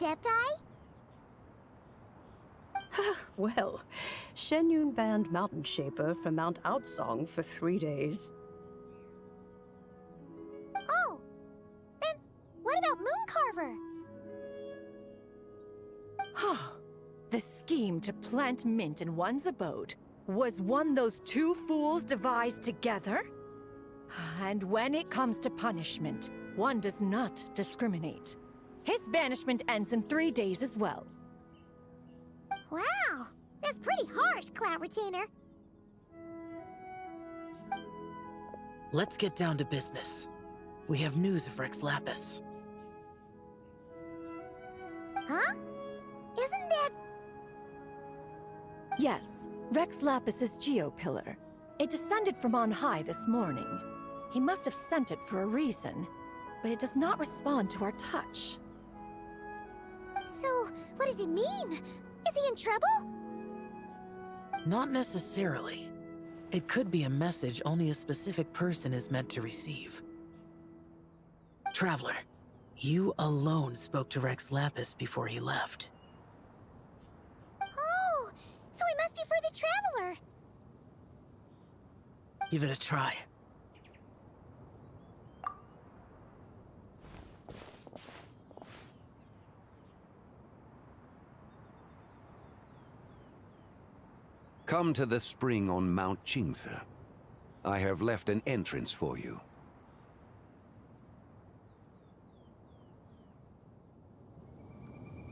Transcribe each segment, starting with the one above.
Adepti? Well, Shenyun banned Mountain Shaper from Mount Outsong for 3 days. Oh, then what about Mooncarver? The scheme to plant mint in one's abode was one those two fools devised together? And when it comes to punishment, one does not discriminate. His banishment ends in 3 days as well. Wow, that's pretty harsh, Cloud Retainer. Let's get down to business. We have news of Rex Lapis. Huh? Isn't that... Yes, Rex Lapis's Geopillar. It descended from on high this morning. He must have sent it for a reason, but it does not respond to our touch. So, what does it mean? Is he in trouble? Not necessarily. It could be a message only a specific person is meant to receive. Traveler, you alone spoke to Rex Lapis before he left. Oh, so it must be for the Traveler. Give it a try. Come to the spring on Mount Qingze. I have left an entrance for you.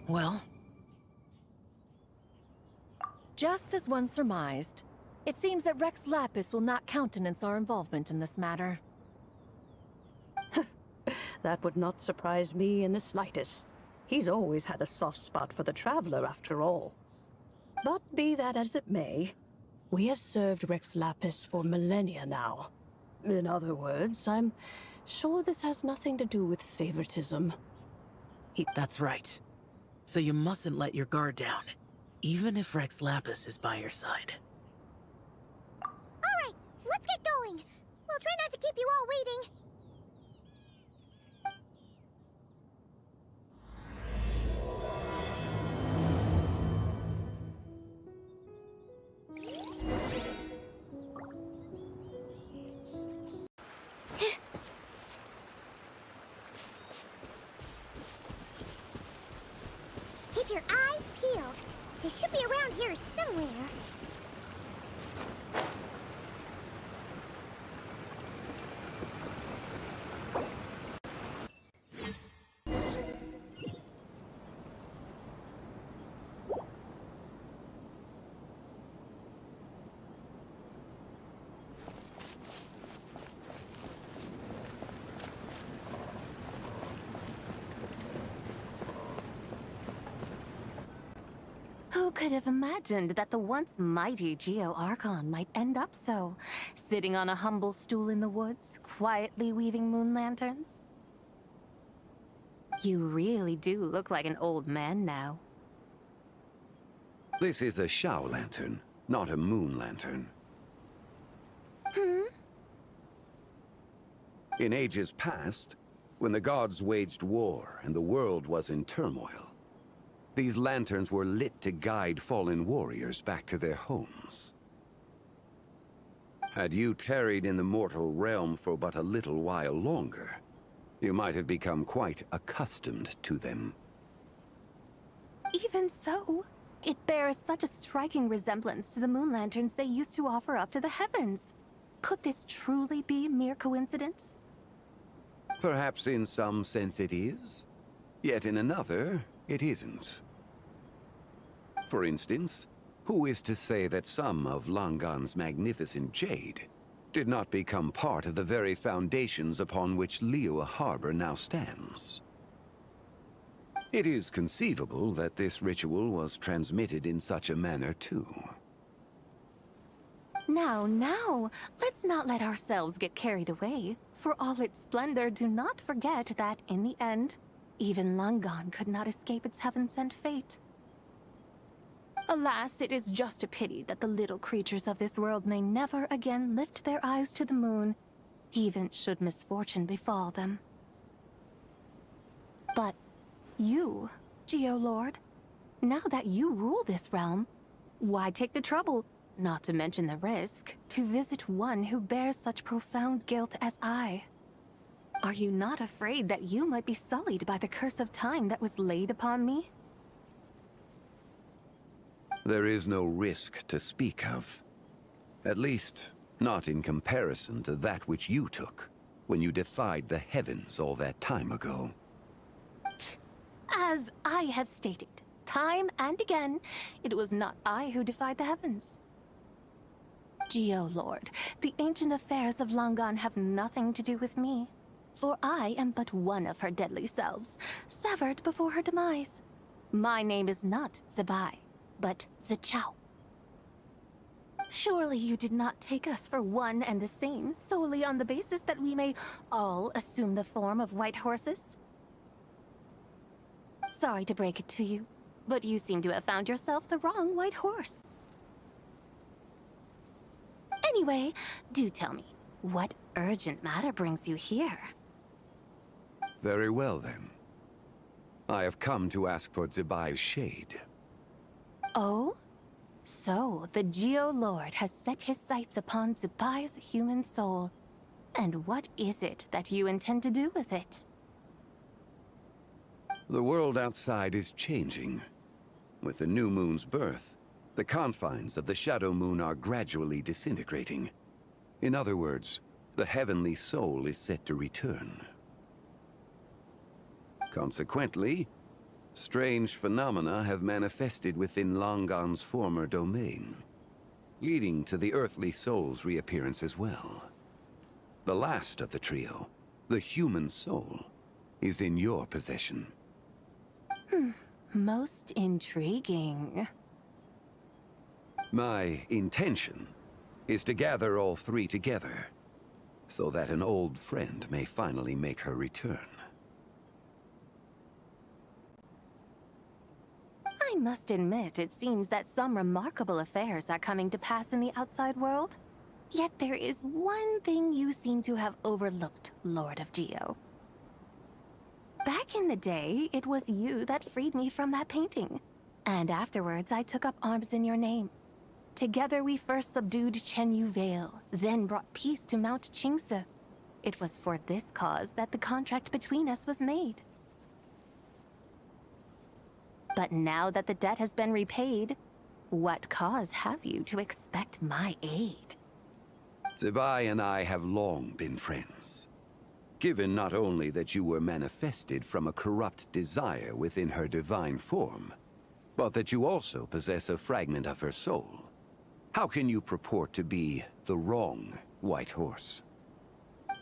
Well? Just as one surmised, it seems that Rex Lapis will not countenance our involvement in this matter. That would not surprise me in the slightest. He's always had a soft spot for the Traveler, after all. But be that as it may, we have served Rex Lapis for millennia now. In other words, I'm sure this has nothing to do with favoritism. That's right. So you mustn't let your guard down, even if Rex Lapis is by your side. All right, let's get going. We'll try not to keep you all waiting. Keep your eyes peeled. They should be around here somewhere. Who could have imagined that the once mighty Geo Archon might end up so, sitting on a humble stool in the woods, quietly weaving moon lanterns? You really do look like an old man now. This is a Shao lantern, not a moon lantern. In ages past, when the gods waged war and the world was in turmoil, these lanterns were lit to guide fallen warriors back to their homes. Had you tarried in the mortal realm for but a little while longer, you might have become quite accustomed to them. Even so, it bears such a striking resemblance to the moon lanterns they used to offer up to the heavens. Could this truly be mere coincidence? Perhaps in some sense it is, yet in another, it isn't. For instance, who is to say that some of Langan's magnificent jade did not become part of the very foundations upon which Liyue Harbor now stands? It is conceivable that this ritual was transmitted in such a manner too. Now, let's not let ourselves get carried away. For all its splendor, do not forget that, in the end, even Langan could not escape its heaven-sent fate. Alas, it is just a pity that the little creatures of this world may never again lift their eyes to the moon, even should misfortune befall them. But you, Geo-Lord. Now that you rule this realm, why take the trouble, not to mention the risk, to visit one who bears such profound guilt as I? Are you not afraid that you might be sullied by the curse of time that was laid upon me? There is no risk to speak of. At least, not in comparison to that which you took when you defied the heavens all that time ago. As I have stated, time and again, it was not I who defied the heavens. Geo-Lord, the ancient affairs of Langan have nothing to do with me, for I am but one of her deadly selves, severed before her demise. My name is not Zebai, but Zichao. Surely you did not take us for one and the same, solely on the basis that we may all assume the form of white horses? Sorry to break it to you, but you seem to have found yourself the wrong white horse. Anyway, do tell me, what urgent matter brings you here? Very well, then. I have come to ask for Zebai's shade. Oh? So, the Geo-Lord has set his sights upon Zebai's human soul. And what is it that you intend to do with it? The world outside is changing. With the new moon's birth, the confines of the Shadow Moon are gradually disintegrating. In other words, the heavenly soul is set to return. Consequently, strange phenomena have manifested within Langan's former domain, leading to the earthly soul's reappearance as well. The last of the trio, the human soul, is in your possession. Most intriguing. My intention is to gather all three together, so that an old friend may finally make her return. I must admit, it seems that some remarkable affairs are coming to pass in the outside world. Yet there is one thing you seem to have overlooked, Lord of Geo. Back in the day, it was you that freed me from that painting. And afterwards, I took up arms in your name. Together we first subdued Chenyu Vale, then brought peace to Mount Qingse. It was for this cause that the contract between us was made. But now that the debt has been repaid, what cause have you to expect my aid? Zebai and I have long been friends. Given not only that you were manifested from a corrupt desire within her divine form, but that you also possess a fragment of her soul, how can you purport to be the wrong white horse?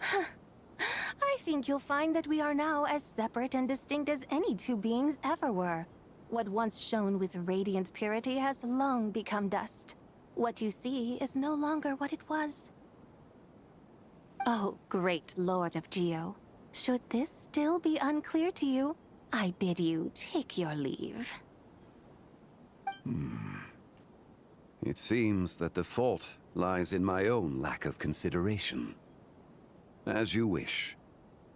I think you'll find that we are now as separate and distinct as any two beings ever were. What once shone with radiant purity has long become dust. What you see is no longer what it was. Oh, great Lord of Geo. Should this still be unclear to you, I bid you take your leave. It seems that the fault lies in my own lack of consideration. As you wish.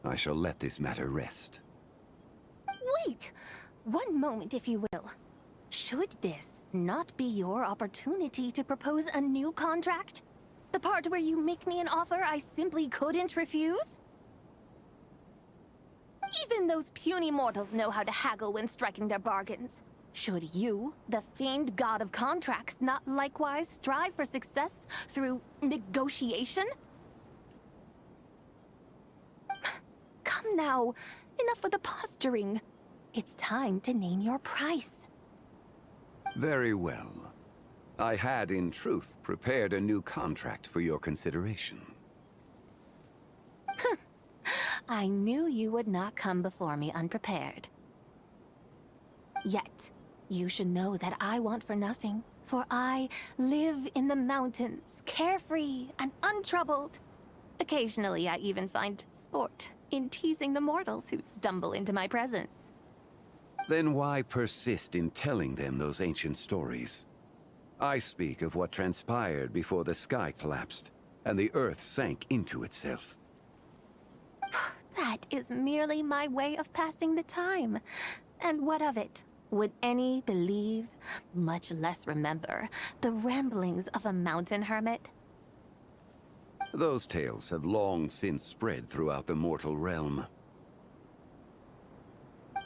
I shall let this matter rest. Wait! One moment, if you will. Should this not be your opportunity to propose a new contract? The part where you make me an offer I simply couldn't refuse? Even those puny mortals know how to haggle when striking their bargains. Should you, the famed god of contracts, not likewise strive for success through negotiation? Come now, enough with the posturing. It's time to name your price. Very well. I had, in truth, prepared a new contract for your consideration. I knew you would not come before me unprepared. Yet, you should know that I want for nothing, for I live in the mountains, carefree and untroubled. Occasionally, I even find sport in teasing the mortals who stumble into my presence. Then why persist in telling them those ancient stories? I speak of what transpired before the sky collapsed and the earth sank into itself. That is merely my way of passing the time. And what of it? Would any believe, much less remember, the ramblings of a mountain hermit? Those tales have long since spread throughout the mortal realm.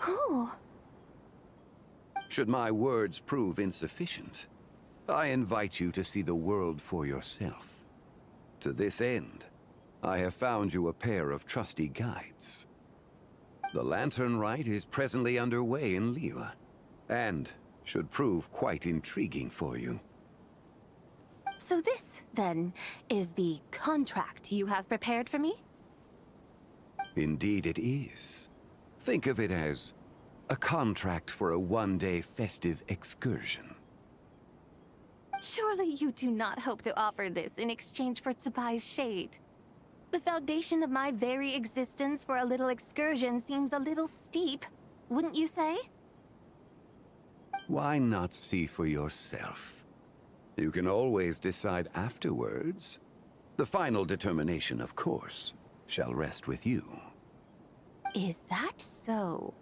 Who? Should my words prove insufficient, I invite you to see the world for yourself. To this end, I have found you a pair of trusty guides. The Lantern Rite is presently underway in Liyue, and should prove quite intriguing for you. So this, then, is the contract you have prepared for me? Indeed it is. Think of it as a contract for a one-day festive excursion. Surely you do not hope to offer this in exchange for Tsubai's shade. The foundation of my very existence for a little excursion seems a little steep, wouldn't you say? Why not see for yourself? You can always decide afterwards. The final determination, of course, shall rest with you. Is that so?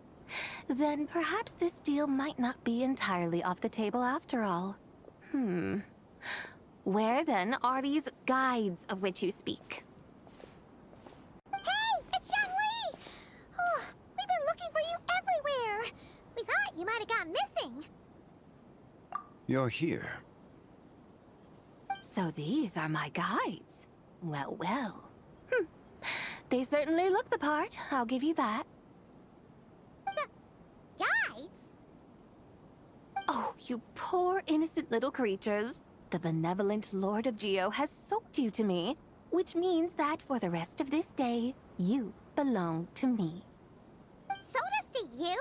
Then perhaps this deal might not be entirely off the table after all. Where then are these guides of which you speak? Hey, it's Zhongli! Oh, we've been looking for you everywhere. We thought you might have gone missing. You're here. So these are my guides. Well, well. They certainly look the part, I'll give you that. Guides? Oh, you poor innocent little creatures. The benevolent Lord of Geo has sold you to me, which means that for the rest of this day, you belong to me. Sold us to you?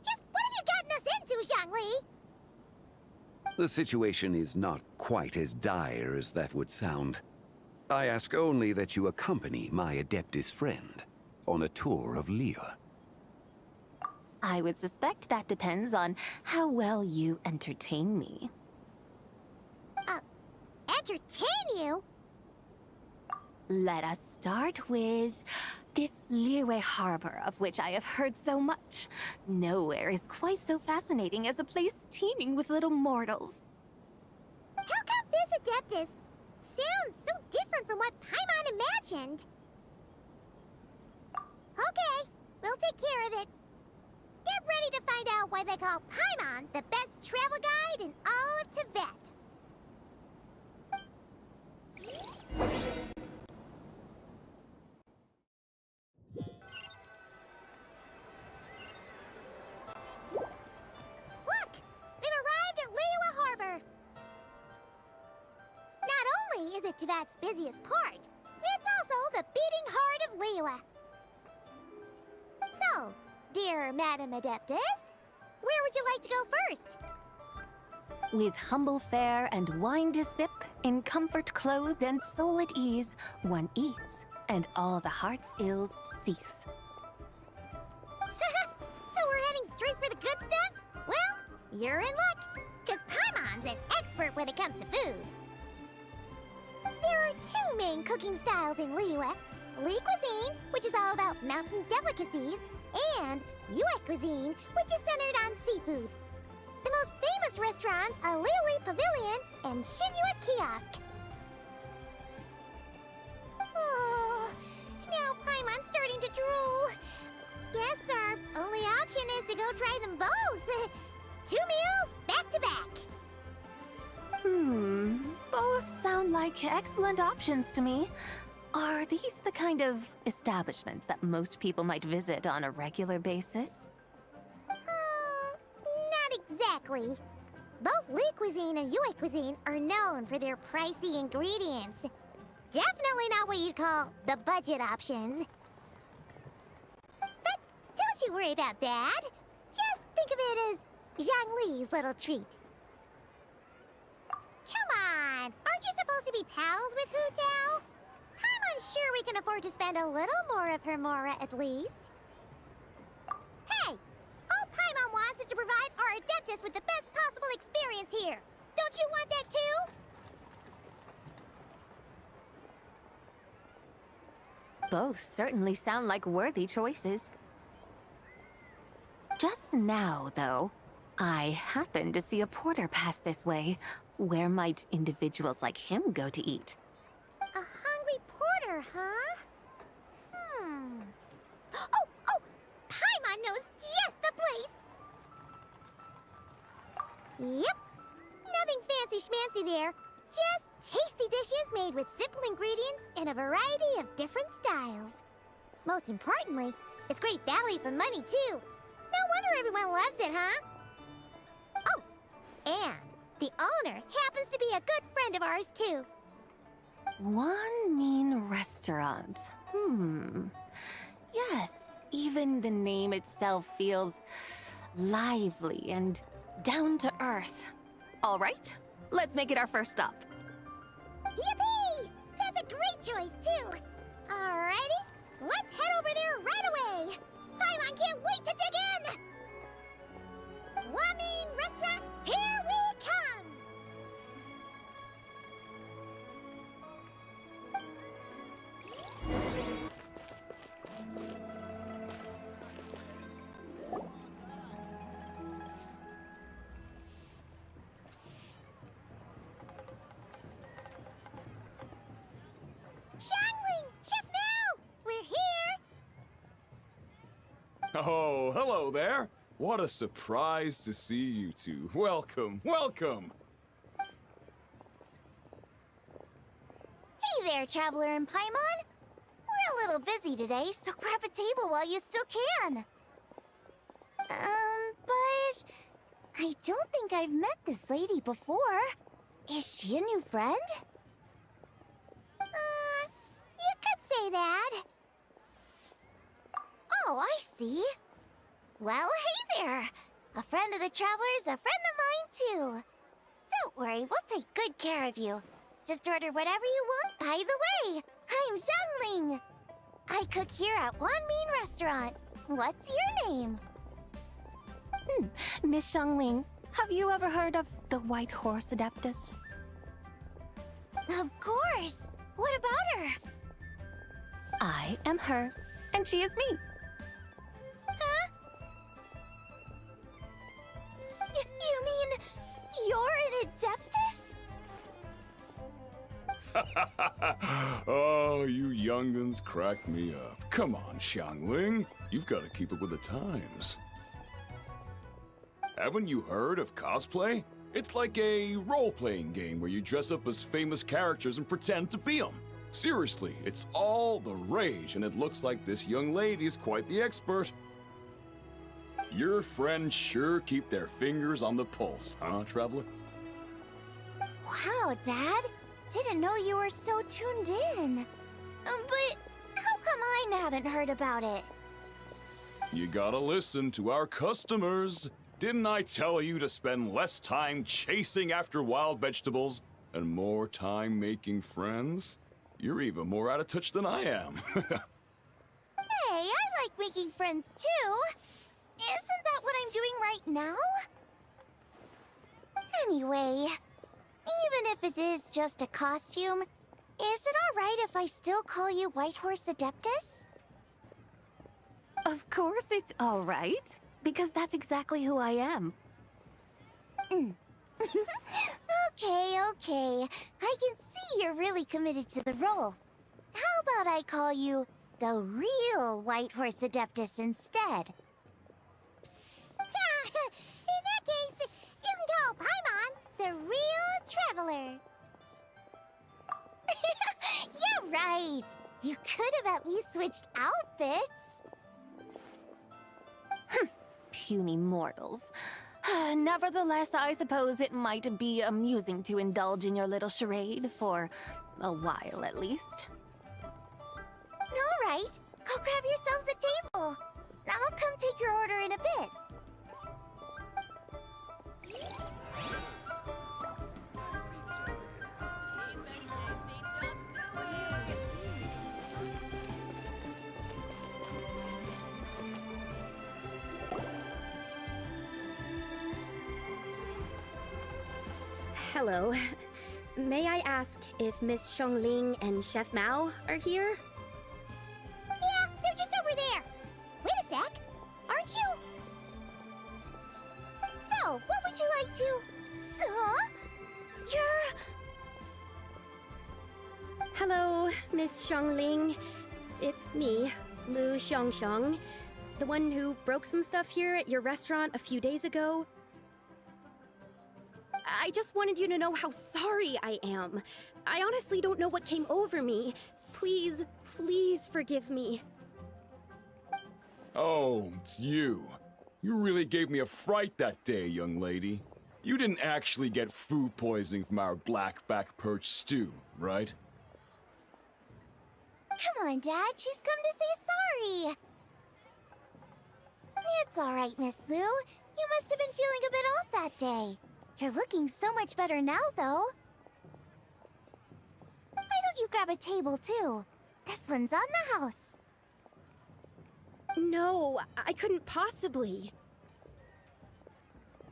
Just what have you gotten us into, Zhongli? The situation is not quite as dire as that would sound. I ask only that you accompany my Adeptus friend on a tour of Liyue. I would suspect that depends on how well you entertain me. Entertain you? Let us start with this Liyue harbor of which I have heard so much. Nowhere is quite so fascinating as a place teeming with little mortals. How come this Adeptus sounds so different from what Paimon imagined? Okay, we'll take care of it. Get ready to find out why they call Paimon the best travel guide in all of Tibet. Look! We've arrived at Liyue Harbor. Not only is it Tibet's busiest port, it's also the beating heart of Liyue. So, dear Madam Adeptus, where would you like to go first? With humble fare and wine to sip, in comfort clothed and soul at ease, one eats, and all the heart's ills cease. So we're heading straight for the good stuff? Well, you're in luck, because Paimon's an expert when it comes to food. There are two main cooking styles in Liyue. Li cuisine, which is all about mountain delicacies, and Yue cuisine, which is centered on seafood. The most famous restaurants are Liyue Pavilion and Shinyue Kiosk. Oh, now Paimon's starting to drool. Guess our only option is to go try them both. 2 meals, back to back. Both sound like excellent options to me. Are these the kind of establishments that most people might visit on a regular basis? Not exactly. Both Li cuisine and Yue cuisine are known for their pricey ingredients. Definitely not what you'd call the budget options. But don't you worry about that. Just think of it as Zhongli's little treat. Come on! Aren't you supposed to be pals with Hu Tao? I'm unsure we can afford to spend a little more of her mora at least. Hey! All Paimon wants is to provide our Adeptus with the best possible experience here. Don't you want that too? Both certainly sound like worthy choices. Just now, though, I happened to see a porter pass this way. Where might individuals like him go to eat? A hungry porter, huh? Oh! Paimon knows just the place! Yep. Nothing fancy schmancy there. Just tasty dishes made with simple ingredients in a variety of different styles. Most importantly, it's great value for money, too. No wonder everyone loves it, huh? Oh, and the owner happens to be a good friend of ours, too. One mean restaurant. Yes, even the name itself feels lively and down to earth. All right, let's make it our first stop. Yippee! That's a great choice, too. Alrighty, let's head over there right away. Paimon can't wait to dig in! Mean restaurant, here we come! Xiangling! Chef Mao! We're here! Oh, hello there. What a surprise to see you two. Welcome, welcome. Hey there, Traveler and Paimon! We're a little busy today, so grab a table while you still can. But I don't think I've met this lady before. Is she a new friend? You could say that. Oh, I see. Well, hey there. A friend of the Traveler's a friend of mine, too. Don't worry, we'll take good care of you. Just order whatever you want. By the way, I'm Xiangling. I cook here at One Mean Restaurant. What's your name? Miss Xiangling, have you ever heard of the White Horse Adeptus? Of course. What about her? I am her, and she is me. Huh? You mean you're an Adeptus? Oh, you young'uns crack me up. Come on, Xiangling. You've got to keep up with the times. Haven't you heard of cosplay? It's like a role-playing game where you dress up as famous characters and pretend to be them. Seriously, it's all the rage, and it looks like this young lady is quite the expert. Your friends sure keep their fingers on the pulse, huh, Traveler? Wow, Dad. Didn't know you were so tuned in. But how come I haven't heard about it? You gotta listen to our customers. Didn't I tell you to spend less time chasing after wild vegetables and more time making friends? You're even more out of touch than I am. Hey, I like making friends too. Isn't that what I'm doing right now? Anyway, even if it is just a costume, is it alright if I still call you White Horse Adeptus? Of course it's all right, because that's exactly who I am. Okay. I can see you're really committed to the role. How about I call you the real White Horse Adeptus instead? In that case, you can call Paimon the real Traveler. Yeah, right. You could have at least switched outfits. Puny mortals. Nevertheless, I suppose it might be amusing to indulge in your little charade for a while at least. All right, go grab yourselves a table. I'll come take your order in a bit. Hello. May I ask if Miss Xiangling and Chef Mao are here? Yeah, they're just over there. Wait a sec. Aren't you... would you like to... Huh? You're... Hello, Miss Xiangling. It's me, Lu Xiongxiong, the one who broke some stuff here at your restaurant a few days ago. I just wanted you to know how sorry I am. I honestly don't know what came over me. Please, please forgive me. Oh, it's you. You really gave me a fright that day, young lady. You didn't actually get food poisoning from our black-back perch stew, right? Come on, Dad. She's come to say sorry. It's all right, Miss Lu. You must have been feeling a bit off that day. You're looking so much better now, though. Why don't you grab a table, too? This one's on the house. No, I couldn't possibly.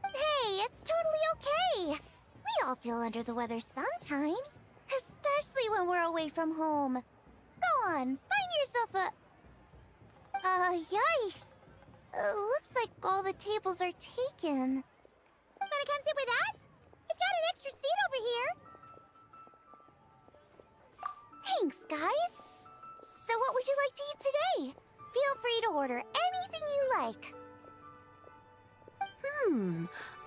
Hey, it's totally okay. We all feel under the weather sometimes, especially when we're away from home. Go on, find yourself a... yikes. Looks like all the tables are taken. Wanna come sit with us? We've got an extra seat over here. Thanks, guys. So what would you like to eat today? Feel free to order anything you like.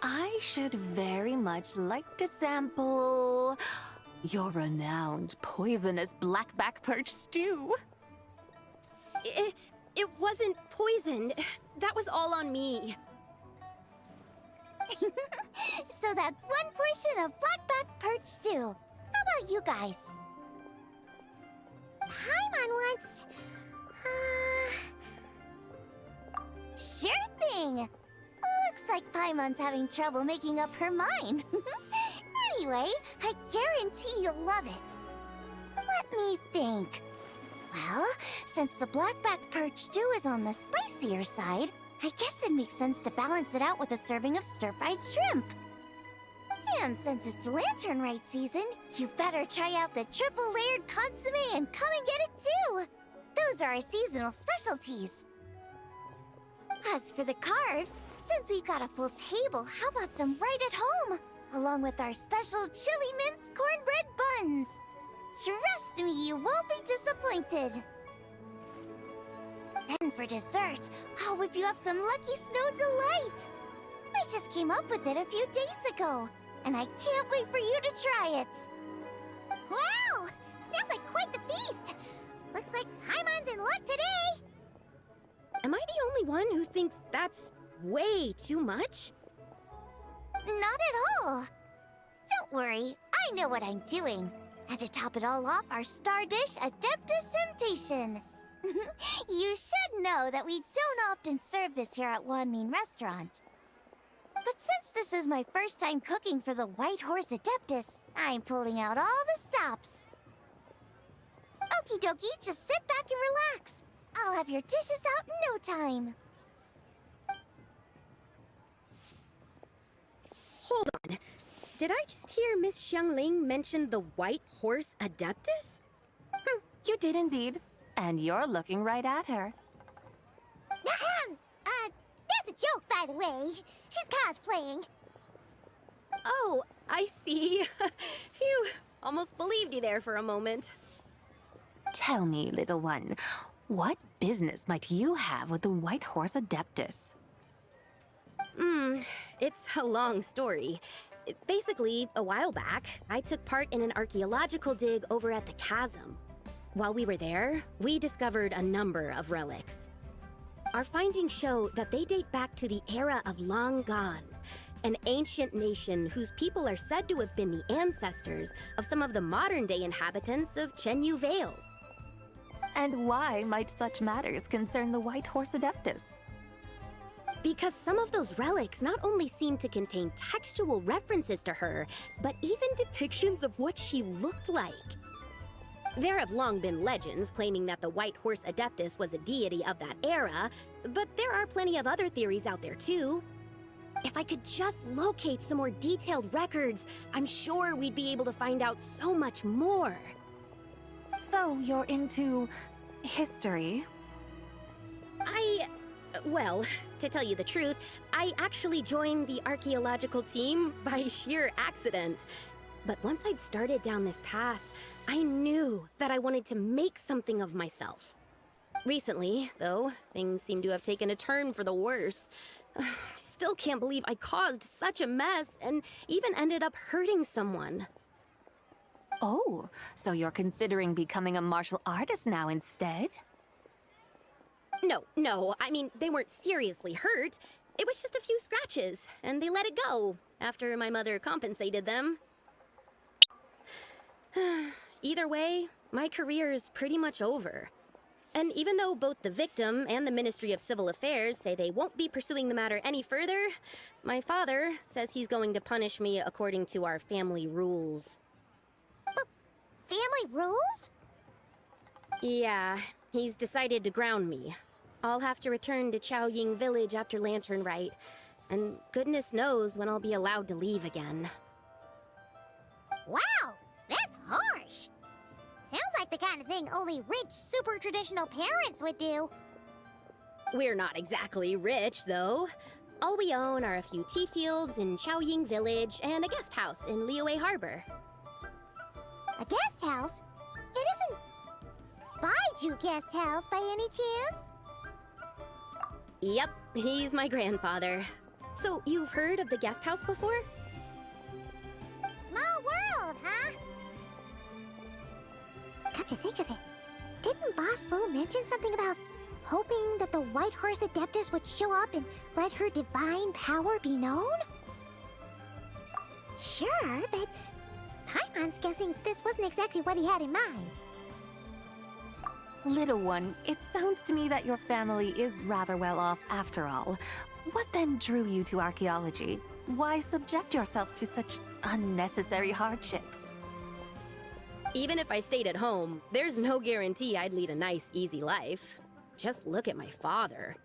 I should very much like to sample your renowned poisonous blackback perch stew. It wasn't poisoned. That was all on me. So that's one portion of blackback perch stew. How about you guys? Paimon wants... Sure thing! Looks like Paimon's having trouble making up her mind. Anyway, I guarantee you'll love it. Let me think. Well, since the blackback perch stew is on the spicier side, I guess it makes sense to balance it out with a serving of stir-fried shrimp. And since it's Lantern Rite season, you better try out the triple-layered consomme and come and get it too! Those are our seasonal specialties. As for the carbs, since we've got a full table, how about some right at home? Along with our special chili mince cornbread buns. Trust me, you won't be disappointed. Then for dessert, I'll whip you up some Lucky Snow Delight. I just came up with it a few days ago, and I can't wait for you to try it. Wow! Sounds like quite the feast. Looks like Paimon's in luck today. Am I the only one who thinks that's way too much? Not at all. Don't worry, I know what I'm doing. And to top it all off, our star dish, Adeptus Temptation. You should know that we don't often serve this here at Wanmin Restaurant. But since this is my first time cooking for the White Horse Adeptus, I'm pulling out all the stops. Okie dokie, just sit back and relax. I'll have your dishes out in no time. Hold on. Did I just hear Miss Xiangling mention the White Horse Adeptus? You did indeed. And you're looking right at her. That's a joke, by the way. She's cosplaying. Oh, I see. Phew, almost believed you there for a moment. Tell me, little one, what business might you have with the White Horse Adeptus? It's a long story. Basically, a while back, I took part in an archaeological dig over at the chasm. While we were there, we discovered a number of relics. Our findings show that they date back to the era of Long Gone, an ancient nation whose people are said to have been the ancestors of some of the modern-day inhabitants of Chenyu Vale. And why might such matters concern the White Horse Adeptus? Because some of those relics not only seem to contain textual references to her, but even depictions of what she looked like. There have long been legends claiming that the White Horse Adeptus was a deity of that era, but there are plenty of other theories out there too. If I could just locate some more detailed records, I'm sure we'd be able to find out so much more. So you're into history? Well, to tell you the truth, I actually joined the archaeological team by sheer accident. But once I'd started down this path, I knew that I wanted to make something of myself. Recently, though, things seem to have taken a turn for the worse. Still can't believe I caused such a mess and even ended up hurting someone. Oh, so you're considering becoming a martial artist now instead? No, I mean, they weren't seriously hurt. It was just a few scratches, and they let it go after my mother compensated them. Either way, my career's pretty much over. And even though both the victim and the Ministry of Civil Affairs say they won't be pursuing the matter any further, my father says he's going to punish me according to our family rules. Family rules? Yeah, he's decided to ground me. I'll have to return to Chaoying Village after Lantern Rite, and goodness knows when I'll be allowed to leave again. Wow, that's harsh. Sounds like the kind of thing only rich, super traditional parents would do. We're not exactly rich, though. All we own are a few tea fields in Chaoying Village and a guest house in Liyue Harbor. A guest house? It isn't Baiju guest house by any chance? Yep, he's my grandfather. So, you've heard of the guest house before? Small world, huh? Come to think of it, didn't Boss Lo mention something about hoping that the White Horse Adeptus would show up and let her divine power be known? Sure, but Paimon's guessing this wasn't exactly what he had in mind. Little one, it sounds to me that your family is rather well off after all. What then drew you to archaeology? Why subject yourself to such unnecessary hardships? Even if I stayed at home, there's no guarantee I'd lead a nice, easy life. Just look at my father.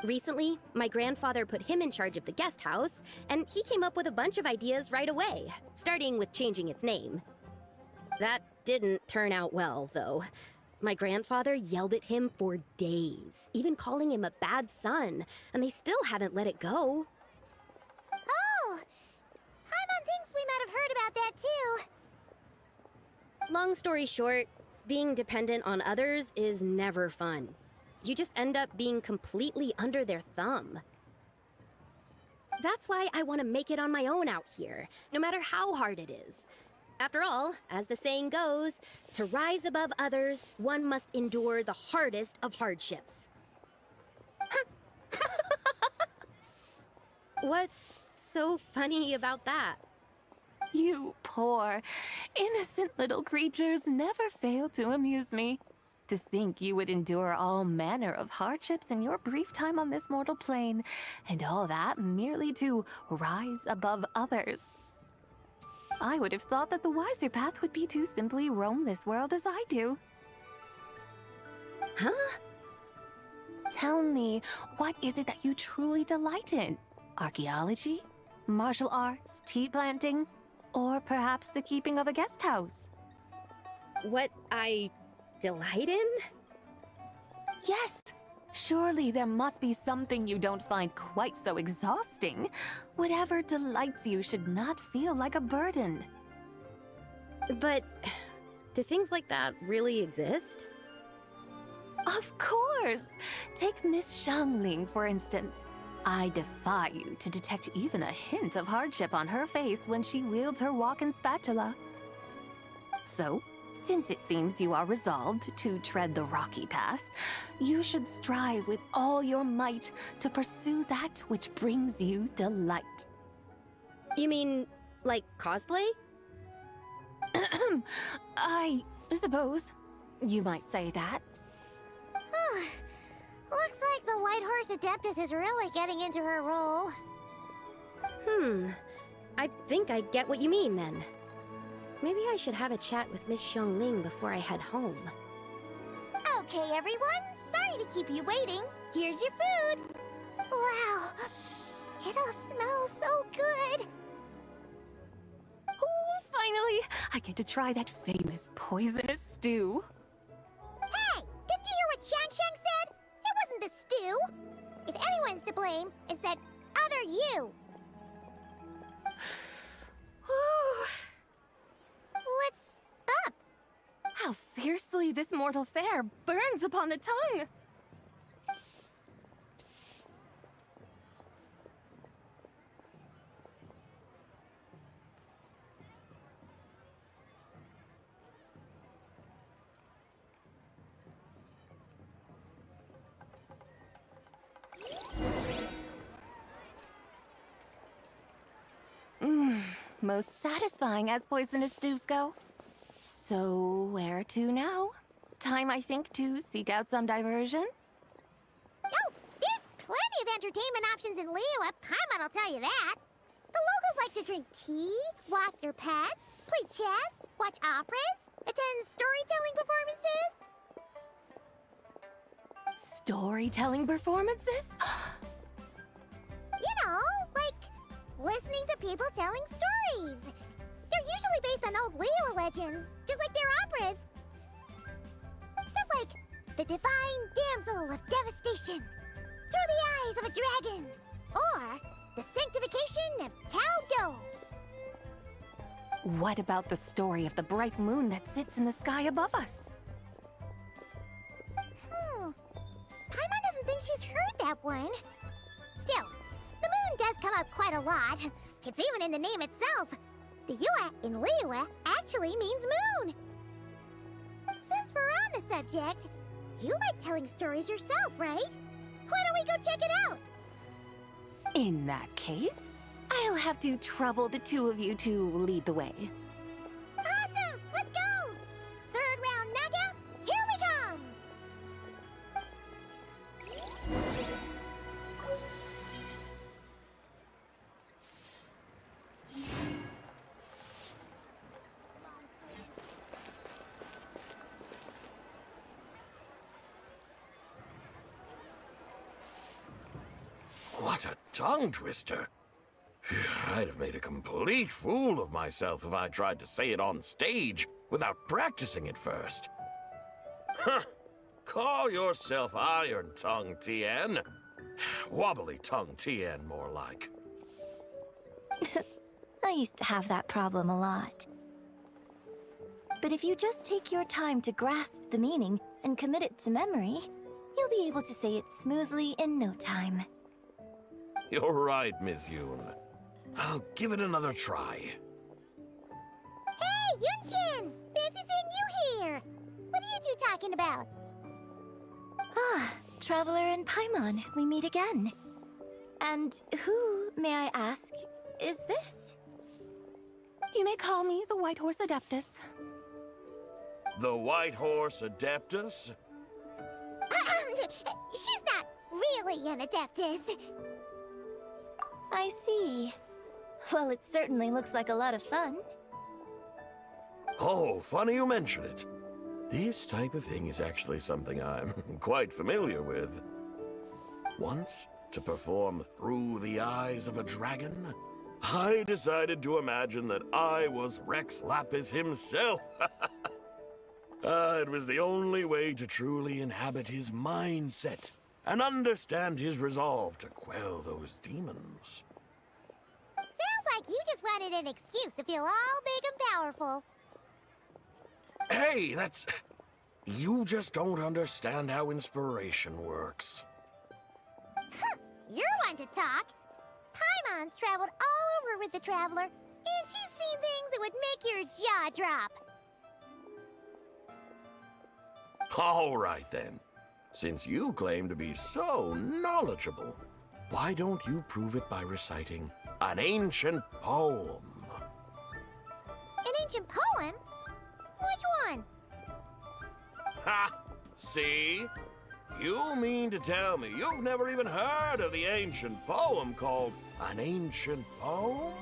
Recently, my grandfather put him in charge of the guest house, and he came up with a bunch of ideas right away, starting with changing its name. That didn't turn out well, though. My grandfather yelled at him for days, even calling him a bad son, and they still haven't let it go. Oh, Paimon thinks we might have heard about that too. Long story short, being dependent on others is never fun. You just end up being completely under their thumb. That's why I want to make it on my own out here, no matter how hard it is. After all, as the saying goes, to rise above others, one must endure the hardest of hardships. What's so funny about that? You poor, innocent little creatures never fail to amuse me. To think you would endure all manner of hardships in your brief time on this mortal plane, and all that merely to rise above others. I would have thought that the wiser path would be to simply roam this world as I do. Huh? Tell me, what is it that you truly delight in? Archaeology? Martial arts? Tea planting? Or perhaps the keeping of a guest house? What I delight in? Yes! Surely there must be something you don't find quite so exhausting. Whatever delights you should not feel like a burden. But do things like that really exist? Of course! Take Miss Xiangling, for instance. I defy you to detect even a hint of hardship on her face when she wields her walking spatula. So, since it seems you are resolved to tread the rocky path, you should strive with all your might to pursue that which brings you delight. You mean, like cosplay? I suppose you might say that. Looks like the White Horse Adeptus is really getting into her role. I think I get what you mean then. Maybe I should have a chat with Miss Xiangling before I head home. Okay, everyone. Sorry to keep you waiting. Here's your food. Wow. It all smells so good. Oh, finally! I get to try that famous poisonous stew. Hey, didn't you hear what Shang said? It blame is that other you. What's up? How fiercely this mortal fare burns upon the tongue! Most satisfying as poisonous stews go. So, where to now? Time, I think, to seek out some diversion? Oh, there's plenty of entertainment options in Liyue. Paimon will tell you that. The locals like to drink tea, walk their pets, play chess, watch operas, attend storytelling performances. Storytelling performances? You know, like listening to people telling stories. They're usually based on old Liyue legends, just like their operas. Stuff like the Divine Damsel of Devastation, Through the Eyes of a Dragon, or the Sanctification of Tao Do. What about the story of the bright moon that sits in the sky above us? Paimon doesn't think she's heard that one. Still, the moon does come up quite a lot. It's even in the name itself. The Yue in Liyue actually means moon. Since we're on the subject, you like telling stories yourself, right? Why don't we go check it out? In that case, I'll have to trouble the two of you to lead the way. Awesome! Let's go! Third round knockout, here we come! What a tongue twister. I'd have made a complete fool of myself if I tried to say it on stage without practicing it first. Huh. Call yourself Iron Tongue Tien. Wobbly Tongue Tien, more like. I used to have that problem a lot. But if you just take your time to grasp the meaning and commit it to memory, you'll be able to say it smoothly in no time. You're right, Miss Yoon. I'll give it another try. Hey, Yunchin! Fancy seeing you here! What are you two talking about? Ah, Traveler and Paimon, we meet again. And who, may I ask, is this? You may call me the White Horse Adeptus. The White Horse Adeptus? She's not really an Adeptus. I see. Well, it certainly looks like a lot of fun. Oh, funny you mention it. This type of thing is actually something I'm quite familiar with. Once, to perform Through the Eyes of a Dragon, I decided to imagine that I was Rex Lapis himself. It was the only way to truly inhabit his mindset and understand his resolve to quell those demons. Sounds like you just wanted an excuse to feel all big and powerful. Hey, that's... You just don't understand how inspiration works. You're one to talk. Paimon's traveled all over with the Traveler, and she's seen things that would make your jaw drop. All right, then. Since you claim to be so knowledgeable, why don't you prove it by reciting an ancient poem? An ancient poem? Which one? Ha! See? You mean to tell me you've never even heard of the ancient poem called An Ancient Poem?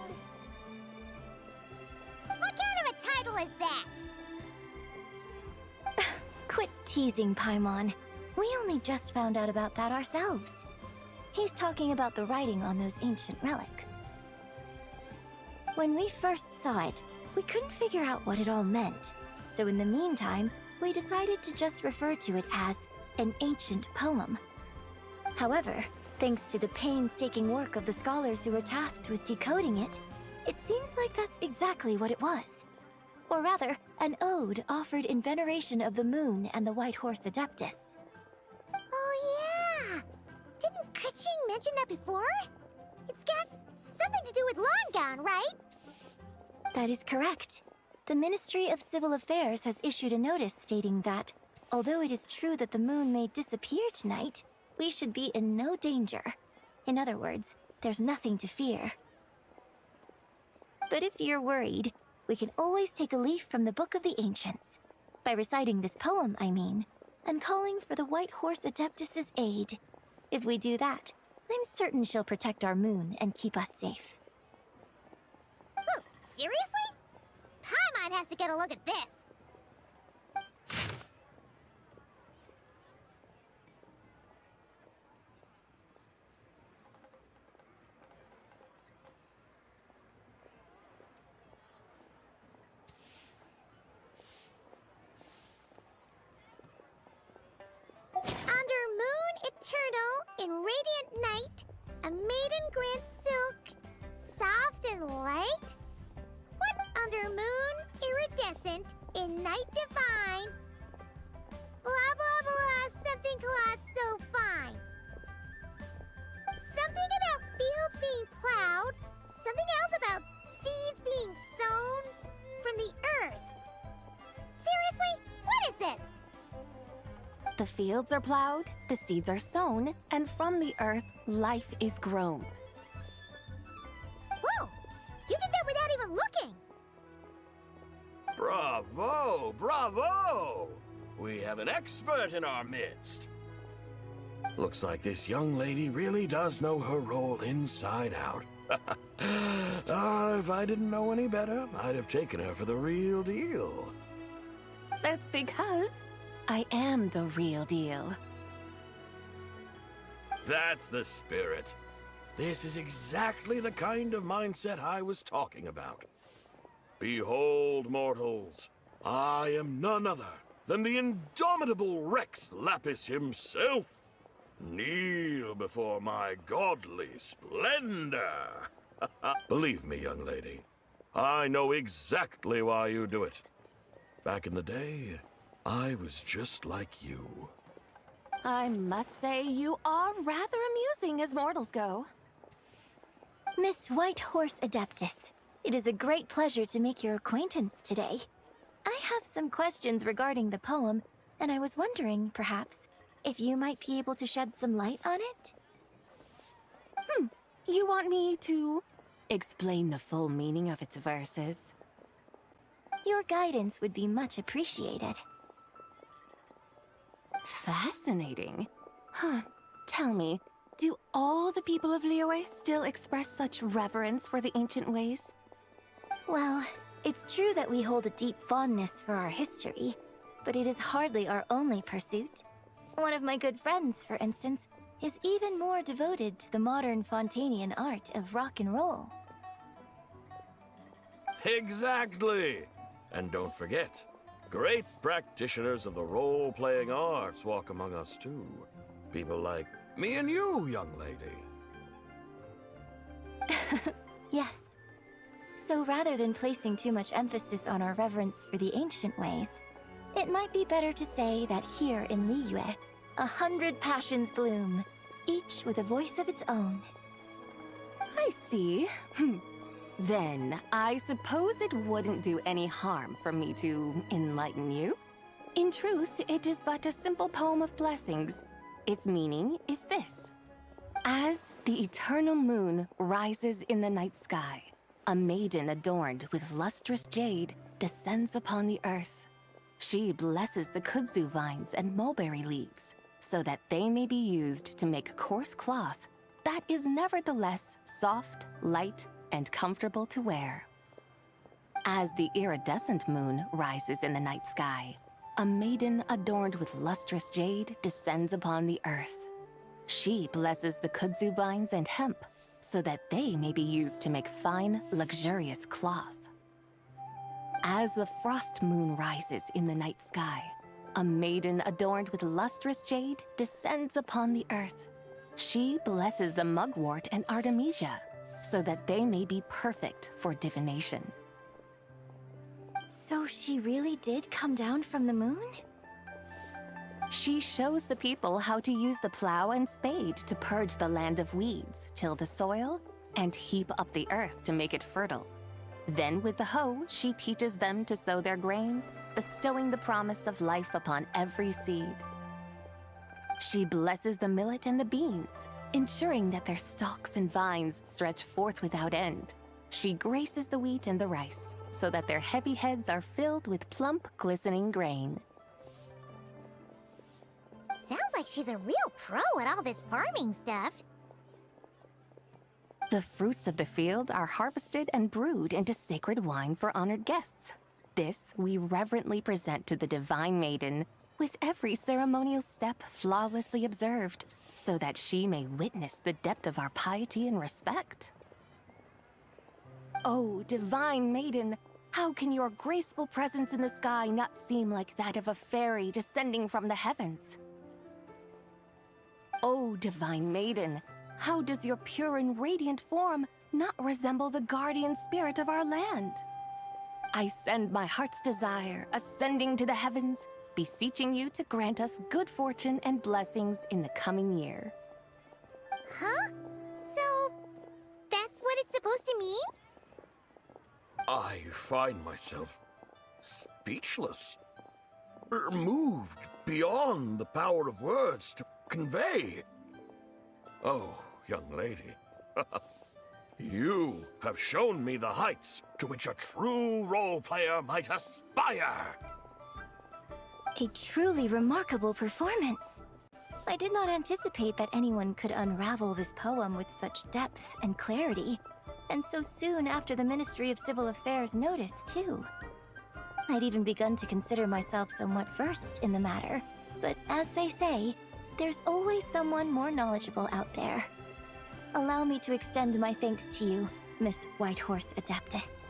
What kind of a title is that? Quit teasing, Paimon. We only just found out about that ourselves. He's talking about the writing on those ancient relics. When we first saw it, we couldn't figure out what it all meant. So in the meantime, we decided to just refer to it as an ancient poem. However, Thanks to the painstaking work of the scholars who were tasked with decoding it, it seems like that's exactly what it was. Or rather, an ode offered in veneration of the moon and the White Horse Adeptus. Oh, yeah! Didn't Kuching mention that before? It's got something to do with Longan, right? That is correct. The Ministry of Civil Affairs has issued a notice stating that, although it is true that the moon may disappear tonight, we should be in no danger. In other words, there's nothing to fear. But if you're worried, we can always take a leaf from the Book of the Ancients. By reciting this poem, I mean, and calling for the White Horse Adeptus's aid. If we do that, I'm certain she'll protect our moon and keep us safe. Oh, seriously? Paimon has to get a look at this. Under moon eternal, in radiant night, a maiden grants silk, soft and light. What under moon iridescent, in night divine? Blah blah blah, something cloth so fine. Something about fields being plowed, something else about seeds being sown from the earth. Seriously? What is this? The fields are plowed, the seeds are sown, and from the earth, life is grown. Whoa! You did that without even looking! Bravo! Bravo! We have an expert in our midst. Looks like this young lady really does know her role inside out. If I didn't know any better, I'd have taken her for the real deal. That's because I am the real deal. That's the spirit. This is exactly the kind of mindset I was talking about. Behold, mortals, I am none other than the indomitable Rex Lapis himself. Kneel before my godly splendor. Believe me, young lady, I know exactly why you do it. Back in the day, I was just like you. I must say you are rather amusing as mortals go. Miss White Horse Adeptus, it is a great pleasure to make your acquaintance today. I have some questions regarding the poem, and I was wondering, perhaps, if you might be able to shed some light on it? You want me to explain the full meaning of its verses? Your guidance would be much appreciated. Fascinating. Huh. Tell me, do all the people of Liyue still express such reverence for the ancient ways? Well, it's true that we hold a deep fondness for our history, but it is hardly our only pursuit. One of my good friends, for instance, is even more devoted to the modern Fontanian art of rock and roll. Exactly! And don't forget, great practitioners of the role-playing arts walk among us too. People like me and you, young lady. Yes. So rather than placing too much emphasis on our reverence for the ancient ways, it might be better to say that here in Liyue, 100 passions bloom, each with a voice of its own. I see. Then, I suppose it wouldn't do any harm for me to enlighten you. In truth, it is but a simple poem of blessings. Its meaning is this. As the eternal moon rises in the night sky, a maiden adorned with lustrous jade descends upon the earth. She blesses the kudzu vines and mulberry leaves, so that they may be used to make coarse cloth that is nevertheless soft, light, and comfortable to wear. As the iridescent moon rises in the night sky, a maiden adorned with lustrous jade descends upon the earth. She blesses the kudzu vines and hemp, so that they may be used to make fine, luxurious cloth. As the frost moon rises in the night sky, a maiden adorned with lustrous jade descends upon the earth. She blesses the mugwort and Artemisia so that they may be perfect for divination. So she really did come down from the moon? She shows the people how to use the plow and spade to purge the land of weeds, till the soil, and heap up the earth to make it fertile. Then with the hoe, she teaches them to sow their grain, bestowing the promise of life upon every seed. She blesses the millet and the beans, ensuring that their stalks and vines stretch forth without end. She graces the wheat and the rice, so that their heavy heads are filled with plump, glistening grain. Sounds like she's a real pro at all this farming stuff. The fruits of the field are harvested and brewed into sacred wine for honored guests. This we reverently present to the Divine Maiden, with every ceremonial step flawlessly observed, so that she may witness the depth of our piety and respect. Oh, Divine Maiden, how can your graceful presence in the sky not seem like that of a fairy descending from the heavens? Oh, Divine Maiden, how does your pure and radiant form not resemble the guardian spirit of our land? I send my heart's desire, ascending to the heavens, beseeching you to grant us good fortune and blessings in the coming year. Huh? So, that's what it's supposed to mean? I find myself speechless, moved beyond the power of words to convey. Oh, young lady, you have shown me the heights to which a true role player might aspire. A truly remarkable performance. I did not anticipate that anyone could unravel this poem with such depth and clarity, and so soon after the Ministry of Civil Affairs noticed, too. I'd even begun to consider myself somewhat versed in the matter, but as they say, there's always someone more knowledgeable out there. Allow me to extend my thanks to you, Miss Whitehorse Adeptus.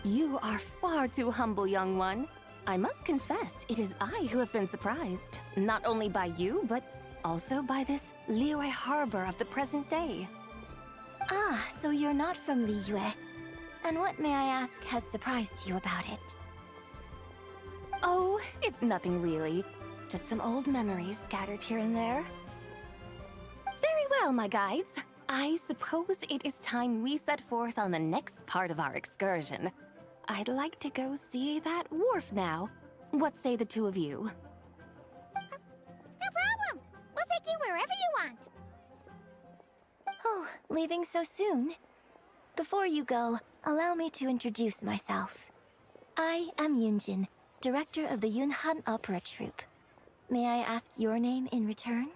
You are far too humble, young one. I must confess, it is I who have been surprised, not only by you, but also by this Liyue harbor of the present day. Ah, so you're not from Liyue. And what, may I ask, has surprised you about it? Oh, it's nothing really. Just some old memories scattered here and there. Very well, my guides. I suppose it is time we set forth on the next part of our excursion. I'd like to go see that wharf now. What say the two of you? No problem! We'll take you wherever you want. Oh, leaving so soon? Before you go, allow me to introduce myself. I am Yunjin, director of the Yunhan Opera Troupe. May I ask your name in return?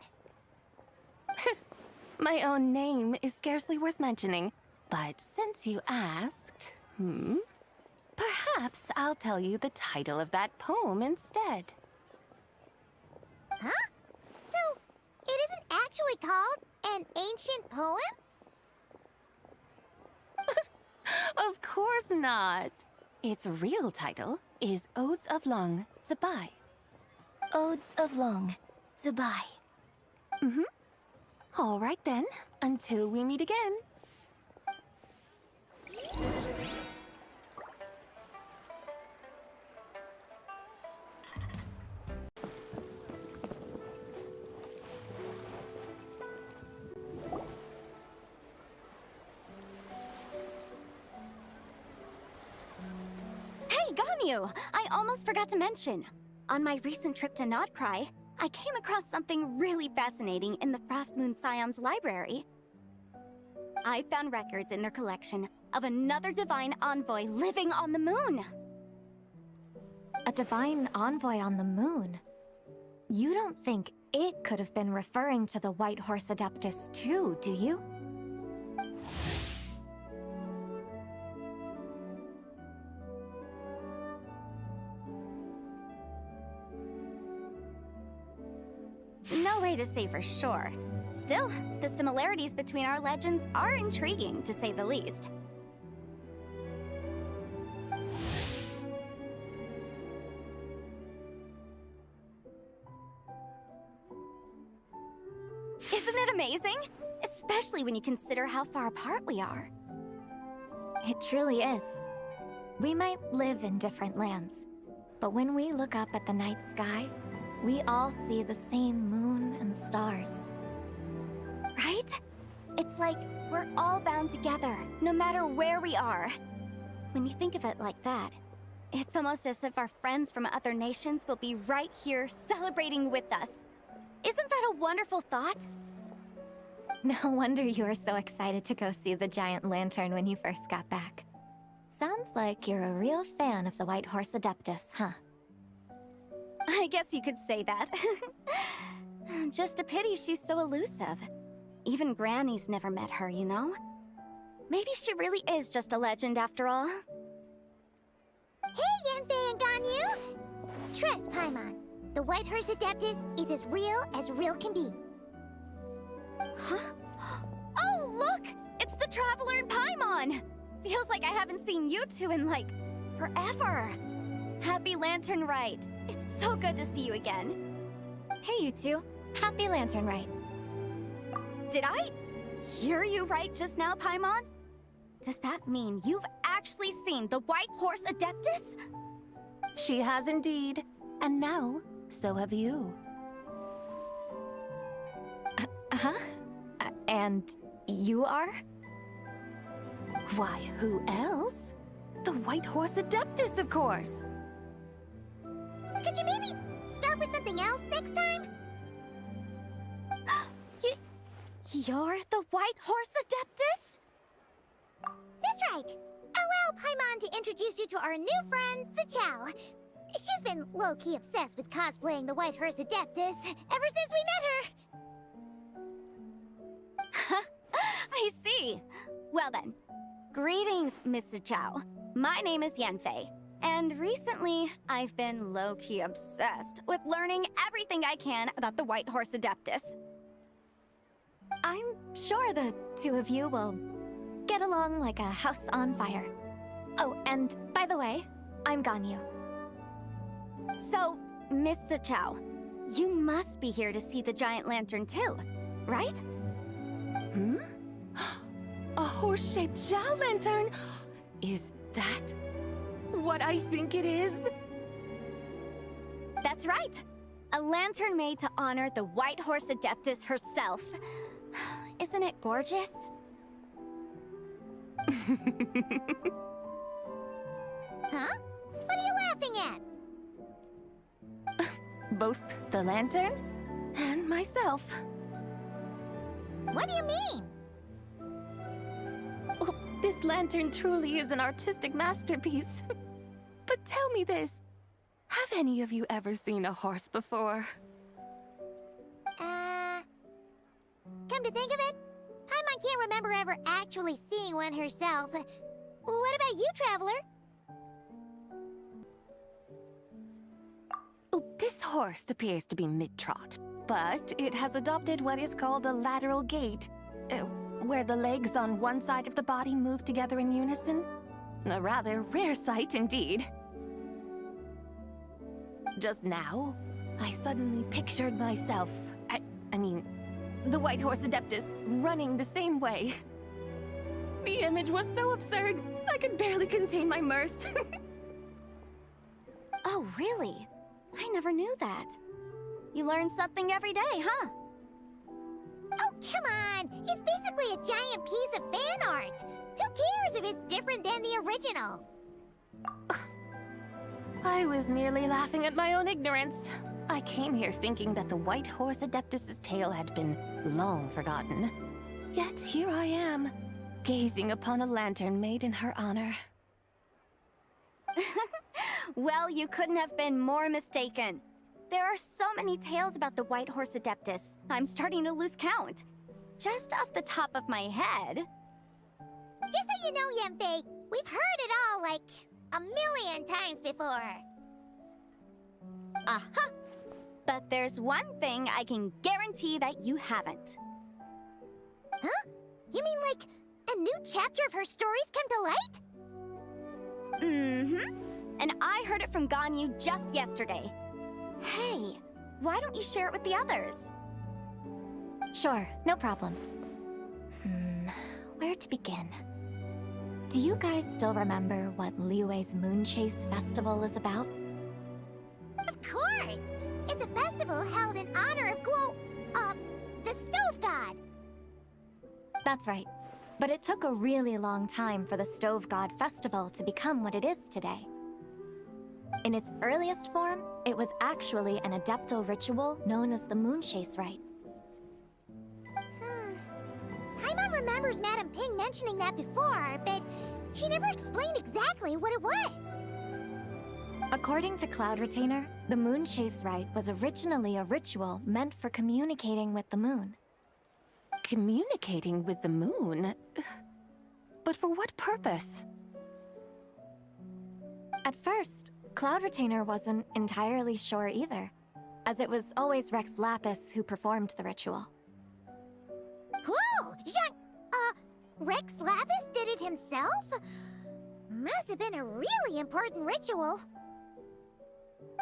My own name is scarcely worth mentioning, but since you asked, perhaps I'll tell you the title of that poem instead. Huh? So, it isn't actually called an ancient poem? Of course not. Its real title is Odes of Long Zabai. Odes of Long Zabai. All right then, until we meet again. Hey, Ganyu! I almost forgot to mention. On my recent trip to Notcry, I came across something really fascinating in the Frost Moon Scion's library. I found records in their collection of another divine envoy living on the moon. A divine envoy on the moon? You don't think it could have been referring to the White Horse Adeptus too, do you? No way to say for sure. Still, the similarities between our legends are intriguing, to say the least. Isn't it amazing? Especially when you consider how far apart we are. It truly is. We might live in different lands, but when we look up at the night sky, we all see the same moon and stars. Right? It's like we're all bound together, no matter where we are. When you think of it like that, it's almost as if our friends from other nations will be right here celebrating with us. Isn't that a wonderful thought? No wonder you were so excited to go see the giant lantern when you first got back. Sounds like you're a real fan of the White Horse Adeptus, huh? I guess you could say that. Just a pity she's so elusive. Even Granny's never met her, you know? Maybe she really is just a legend after all. Hey, Yanfei and Ganyu! Trust, Paimon. The White Horse Adeptus is as real can be. Huh? Oh, look! It's the Traveler and Paimon! Feels like I haven't seen you two in, like, forever. Happy Lantern Rite. It's so good to see you again. Hey, you two. Happy Lantern Rite. Did I hear you right just now, Paimon? Does that mean you've actually seen the White Horse Adeptus? She has indeed. And now, so have you. Huh? And you are? Why, who else? The White Horse Adeptus, of course! Could you maybe start with something else next time? You're the White Horse Adeptus? That's right. Allow Paimon to introduce you to our new friend, Zichao. She's been low-key obsessed with cosplaying the White Horse Adeptus ever since we met her. I see. Well then, greetings, Miss Zichao. My name is Yanfei, and recently I've been low-key obsessed with learning everything I can about the White Horse Adeptus. I'm sure the two of you will get along like a house on fire. Oh, and by the way, I'm Ganyu. So, Miss Zichao, you must be here to see the giant lantern too, right? Hmm? A horse-shaped Zhao lantern? Is that what I think it is? That's right! A lantern made to honor the White Horse Adeptus herself. Isn't it gorgeous? Huh? What are you laughing at? Both the lantern and myself. What do you mean? Oh, this lantern truly is an artistic masterpiece. But tell me this, have any of you ever seen a horse before? Come to think of it, Paimon can't remember ever actually seeing one herself. What about you, Traveler? Oh, this horse appears to be mid-trot, but it has adopted what is called a lateral gait, where the legs on one side of the body move together in unison. A rather rare sight indeed. Just now, I suddenly pictured myself, I mean, the White Horse Adeptus running the same way. The image was so absurd, I could barely contain my mirth. Oh, really? I never knew that. You learn something every day, huh? Oh, come on! It's basically a giant piece of fan art! Who cares if it's different than the original? I was merely laughing at my own ignorance. I came here thinking that the White Horse Adeptus's tale had been long forgotten. Yet here I am, gazing upon a lantern made in her honor. Well, you couldn't have been more mistaken. There are so many tales about the White Horse Adeptus, I'm starting to lose count. Just off the top of my head. Just so you know, Yanfei, we've heard it all like a million times before. Uh-huh. But there's one thing I can guarantee that you haven't. Huh? You mean like a new chapter of her stories come to light? Mm-hmm. And I heard it from Ganyu just yesterday. Hey, why don't you share it with the others? Sure, no problem. Where to begin? Do you guys still remember what Liyue's Moon Chase Festival is about? Of course! It's a festival held in honor of the Stove God. That's right. But it took a really long time for the Stove God Festival to become what it is today. In its earliest form, it was actually an Adepto ritual known as the Moon Chase Rite. Paimon remembers Madame Ping mentioning that before, but she never explained exactly what it was. According to Cloud Retainer, the Moon Chase Rite was originally a ritual meant for communicating with the moon. Communicating with the moon? But for what purpose? At first, Cloud Retainer wasn't entirely sure either, as it was always Rex Lapis who performed the ritual. Whoa! Rex Lapis did it himself? Must have been a really important ritual.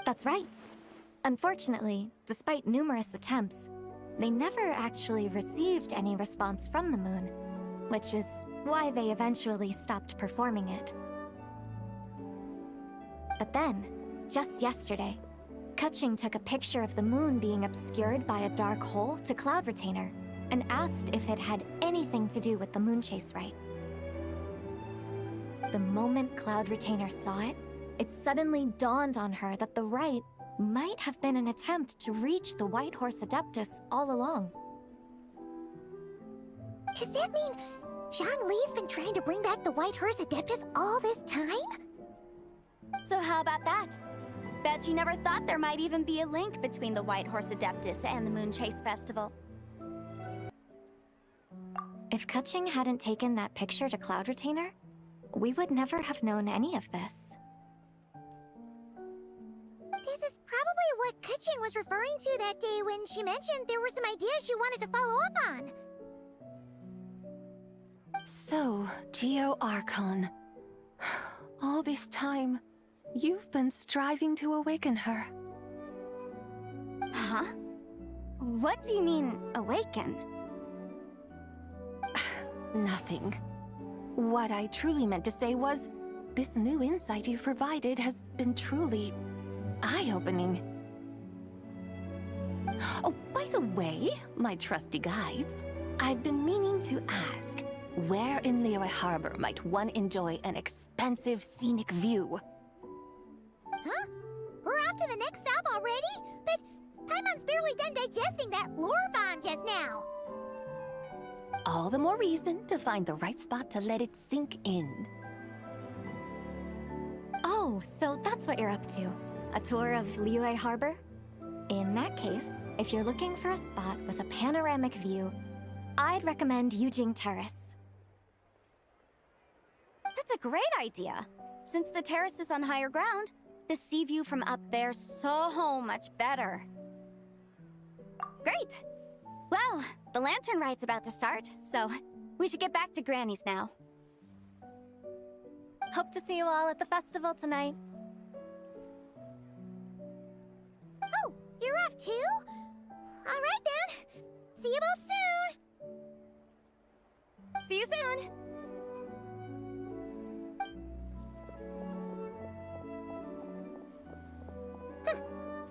That's right. Unfortunately, despite numerous attempts, they never actually received any response from the moon, which is why they eventually stopped performing it. But then, just yesterday, Keqing took a picture of the moon being obscured by a dark hole to Cloud Retainer and asked if it had anything to do with the Moon Chase Rite. The moment Cloud Retainer saw it, it suddenly dawned on her that the rite might have been an attempt to reach the White Horse Adeptus all along. Does that mean Zhongli's been trying to bring back the White Horse Adeptus all this time? So how about that? Bet you never thought there might even be a link between the White Horse Adeptus and the Moon Chase Festival. If Keqing hadn't taken that picture to Cloud Retainer, we would never have known any of this. This is probably what Keqing was referring to that day when she mentioned there were some ideas she wanted to follow up on. So, Geo Archon. All this time, you've been striving to awaken her. Huh? What do you mean, awaken? Nothing. What I truly meant to say was, this new insight you've provided has been truly eye-opening. Oh, by the way, my trusty guides, I've been meaning to ask, where in Liyue Harbor might one enjoy an expensive scenic view? Huh? We're off to the next stop already? But Paimon's barely done digesting that lore bomb just now. All the more reason to find the right spot to let it sink in. Oh, so that's what you're up to. A tour of Liyue Harbor? In that case, if you're looking for a spot with a panoramic view, I'd recommend Yujing Terrace. That's a great idea. Since the terrace is on higher ground, the sea view from up there's so much better. Great! Well, the lantern ride's about to start, so we should get back to Granny's now. Hope to see you all at the festival tonight. Oh, you're off too? All right then. See you both soon. See you soon!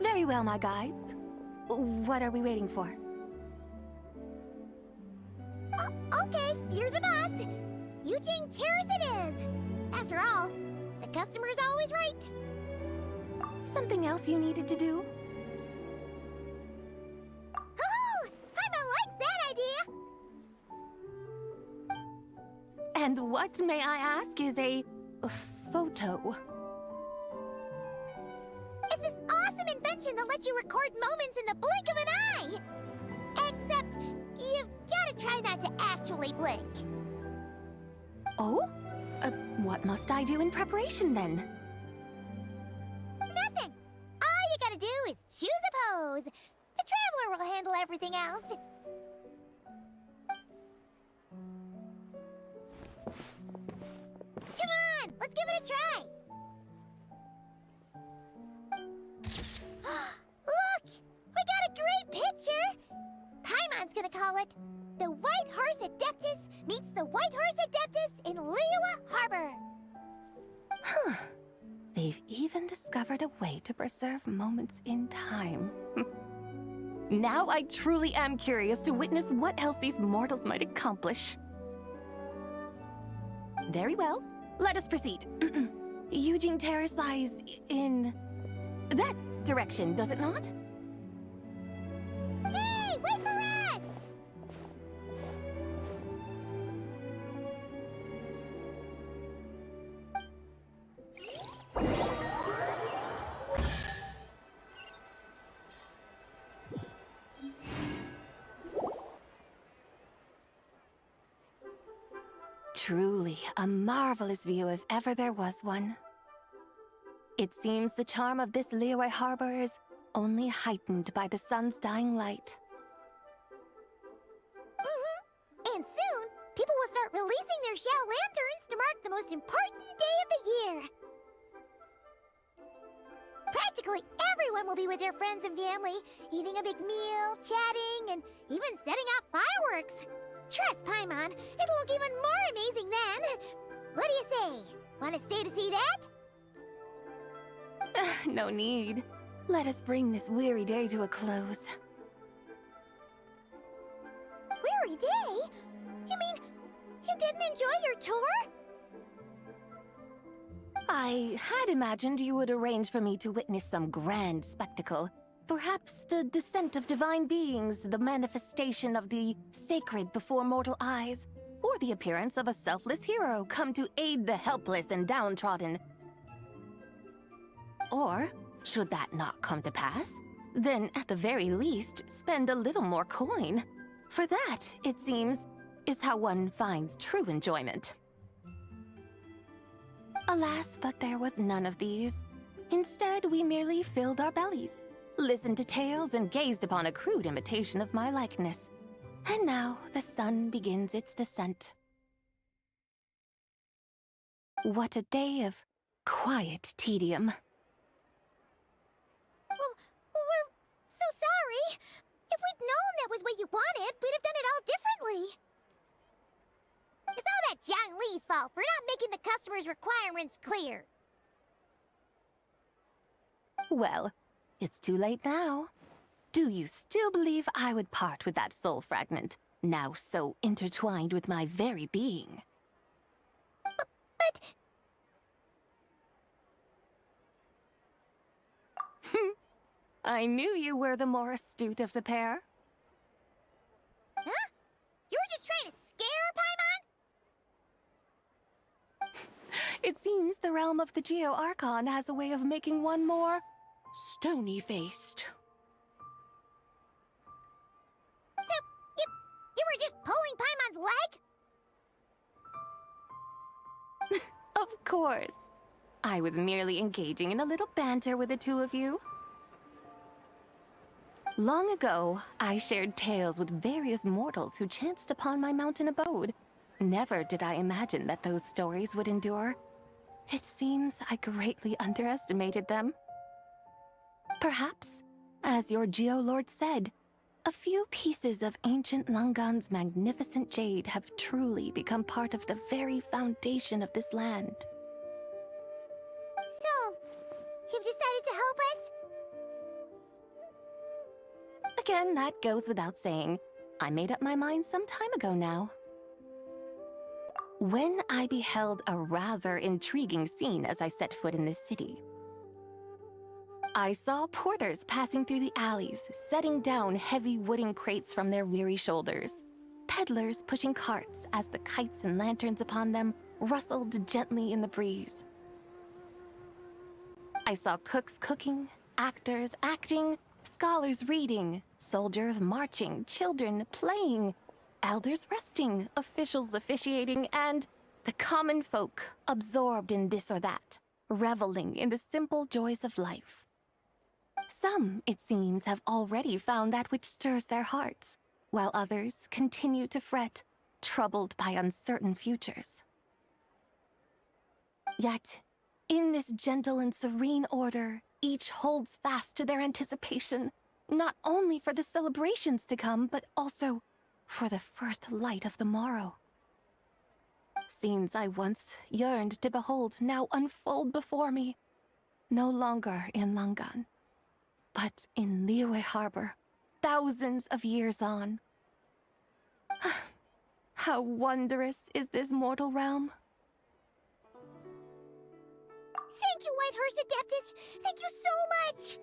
Very well, my guides. What are we waiting for? Okay, you're the boss. Yujing Terrace it is. After all, the customer's always right. Something else you needed to do? Oh, Paimon likes that idea. And what, may I ask, is a photo? It's this awesome invention that lets you record moments in the blink of an eye. Except, you've gotta try not to actually blink. Oh? What must I do in preparation then? Nothing. All you gotta do is choose a pose. The Traveler will handle everything else. Come on, let's give it a try. Look, we got a great picture. Paimon's gonna call it! The White Horse Adeptus meets the White Horse Adeptus in Liyue Harbor! Huh. They've even discovered a way to preserve moments in time. Now I truly am curious to witness what else these mortals might accomplish. Very well. Let us proceed. Eugene Terrace lies in that direction, does it not? Hey, wait for us! Truly a marvelous view if ever there was one. It seems the charm of this Liyue harbor is only heightened by the sun's dying light. And soon, people will start releasing their shell lanterns to mark the most important day of the year. Practically everyone will be with their friends and family, eating a big meal, chatting, and even setting off fireworks. Trust Paimon, it'll look even more amazing then. What do you say? Want to stay to see that? No need. Let us bring this weary day to a close. Weary day? You mean you didn't enjoy your tour? I had imagined you would arrange for me to witness some grand spectacle. Perhaps the descent of divine beings, the manifestation of the sacred before mortal eyes, or the appearance of a selfless hero come to aid the helpless and downtrodden. Or, should that not come to pass, then at the very least, spend a little more coin. For that, it seems, is how one finds true enjoyment. Alas, but there was none of these. Instead, we merely filled our bellies, listened to tales, and gazed upon a crude imitation of my likeness. And now the sun begins its descent. What a day of quiet tedium. We're so sorry. If we'd known that was what you wanted, we'd have done it all differently. It's all that Jiang Li's fault for not making the customer's requirements clear. Well, it's too late now. Do you still believe I would part with that soul fragment, now so intertwined with my very being? But... I knew you were the more astute of the pair. Huh? You were just trying to scare Paimon? It seems the realm of the Geo Archon has a way of making one more stony-faced. So, you were just pulling Paimon's leg? Of course. I was merely engaging in a little banter with the two of you. Long ago, I shared tales with various mortals who chanced upon my mountain abode. Never did I imagine that those stories would endure. It seems I greatly underestimated them. Perhaps, as your Geolord said, a few pieces of ancient Langan's magnificent jade have truly become part of the very foundation of this land. So, you've decided to help us? Again, that goes without saying. I made up my mind some time ago now. When I beheld a rather intriguing scene as I set foot in this city. I saw porters passing through the alleys, setting down heavy wooden crates from their weary shoulders. Peddlers pushing carts as the kites and lanterns upon them rustled gently in the breeze. I saw cooks cooking, actors acting, scholars reading, soldiers marching, children playing, elders resting, officials officiating, and the common folk absorbed in this or that, reveling in the simple joys of life. Some, it seems, have already found that which stirs their hearts, while others continue to fret, troubled by uncertain futures. Yet, in this gentle and serene order, each holds fast to their anticipation, not only for the celebrations to come, but also for the first light of the morrow. Scenes I once yearned to behold now unfold before me, no longer in Langan, but in Liyue Harbor, thousands of years on. How wondrous is this mortal realm! Thank you, Whitehorse Adeptus! Thank you so much!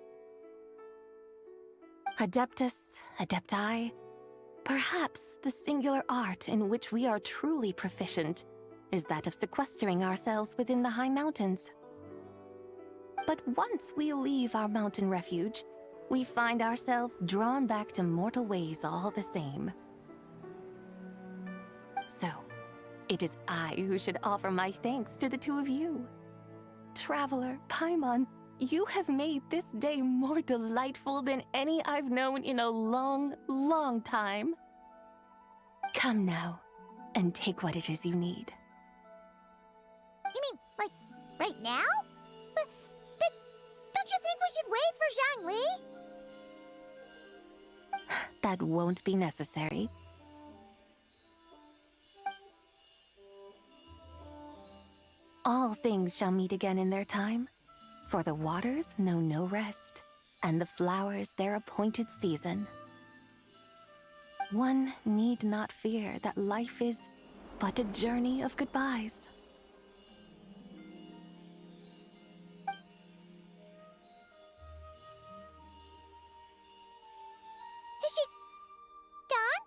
Adeptus, Adepti, perhaps the singular art in which we are truly proficient is that of sequestering ourselves within the high mountains. But once we leave our mountain refuge, we find ourselves drawn back to mortal ways all the same. So, it is I who should offer my thanks to the two of you. Traveler, Paimon, you have made this day more delightful than any I've known in a long, long time. Come now, and take what it is you need. You mean, like, right now? But don't you think we should wait for Zhangli? That won't be necessary. All things shall meet again in their time, for the waters know no rest, and the flowers their appointed season. One need not fear that life is but a journey of goodbyes. Is she gone?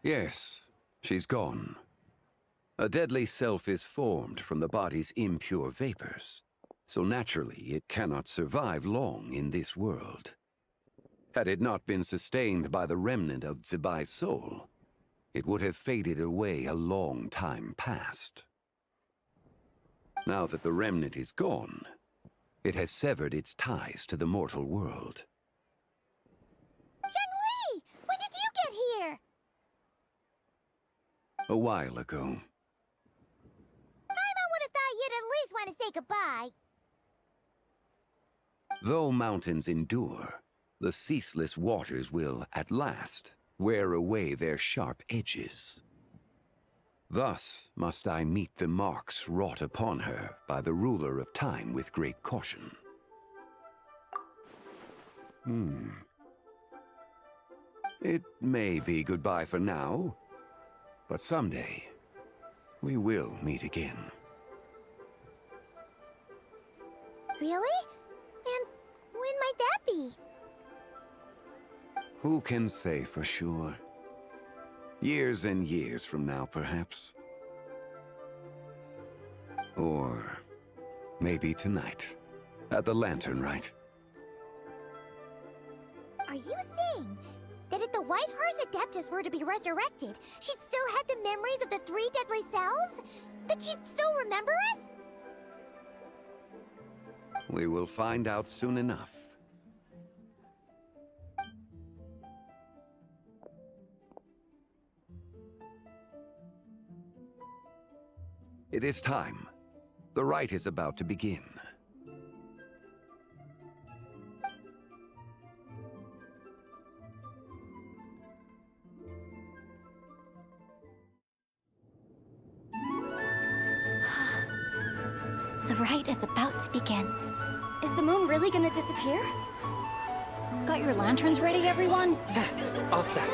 Yes, she's gone. A deadly self is formed from the body's impure vapors, so naturally it cannot survive long in this world. Had it not been sustained by the remnant of Zibai's soul, it would have faded away a long time past. Now that the remnant is gone, it has severed its ties to the mortal world. Zhangli! When did you get here? A while ago. Paimon would have thought you'd at least want to say goodbye. Though mountains endure, the ceaseless waters will, at last, wear away their sharp edges. Thus must I meet the marks wrought upon her by the ruler of time with great caution. It may be goodbye for now, but someday we will meet again. Really? And when might that be? Who can say for sure? Years and years from now, perhaps. Or maybe tonight, at the Lantern Rite. Are you saying that if the Whitehorse Adeptus were to be resurrected, she'd still have the memories of the three deadly selves? That she'd still remember us? We will find out soon enough. It is time. The rite is about to begin. The rite is about to begin. Is the moon really gonna disappear? Got your lanterns ready, everyone? All set.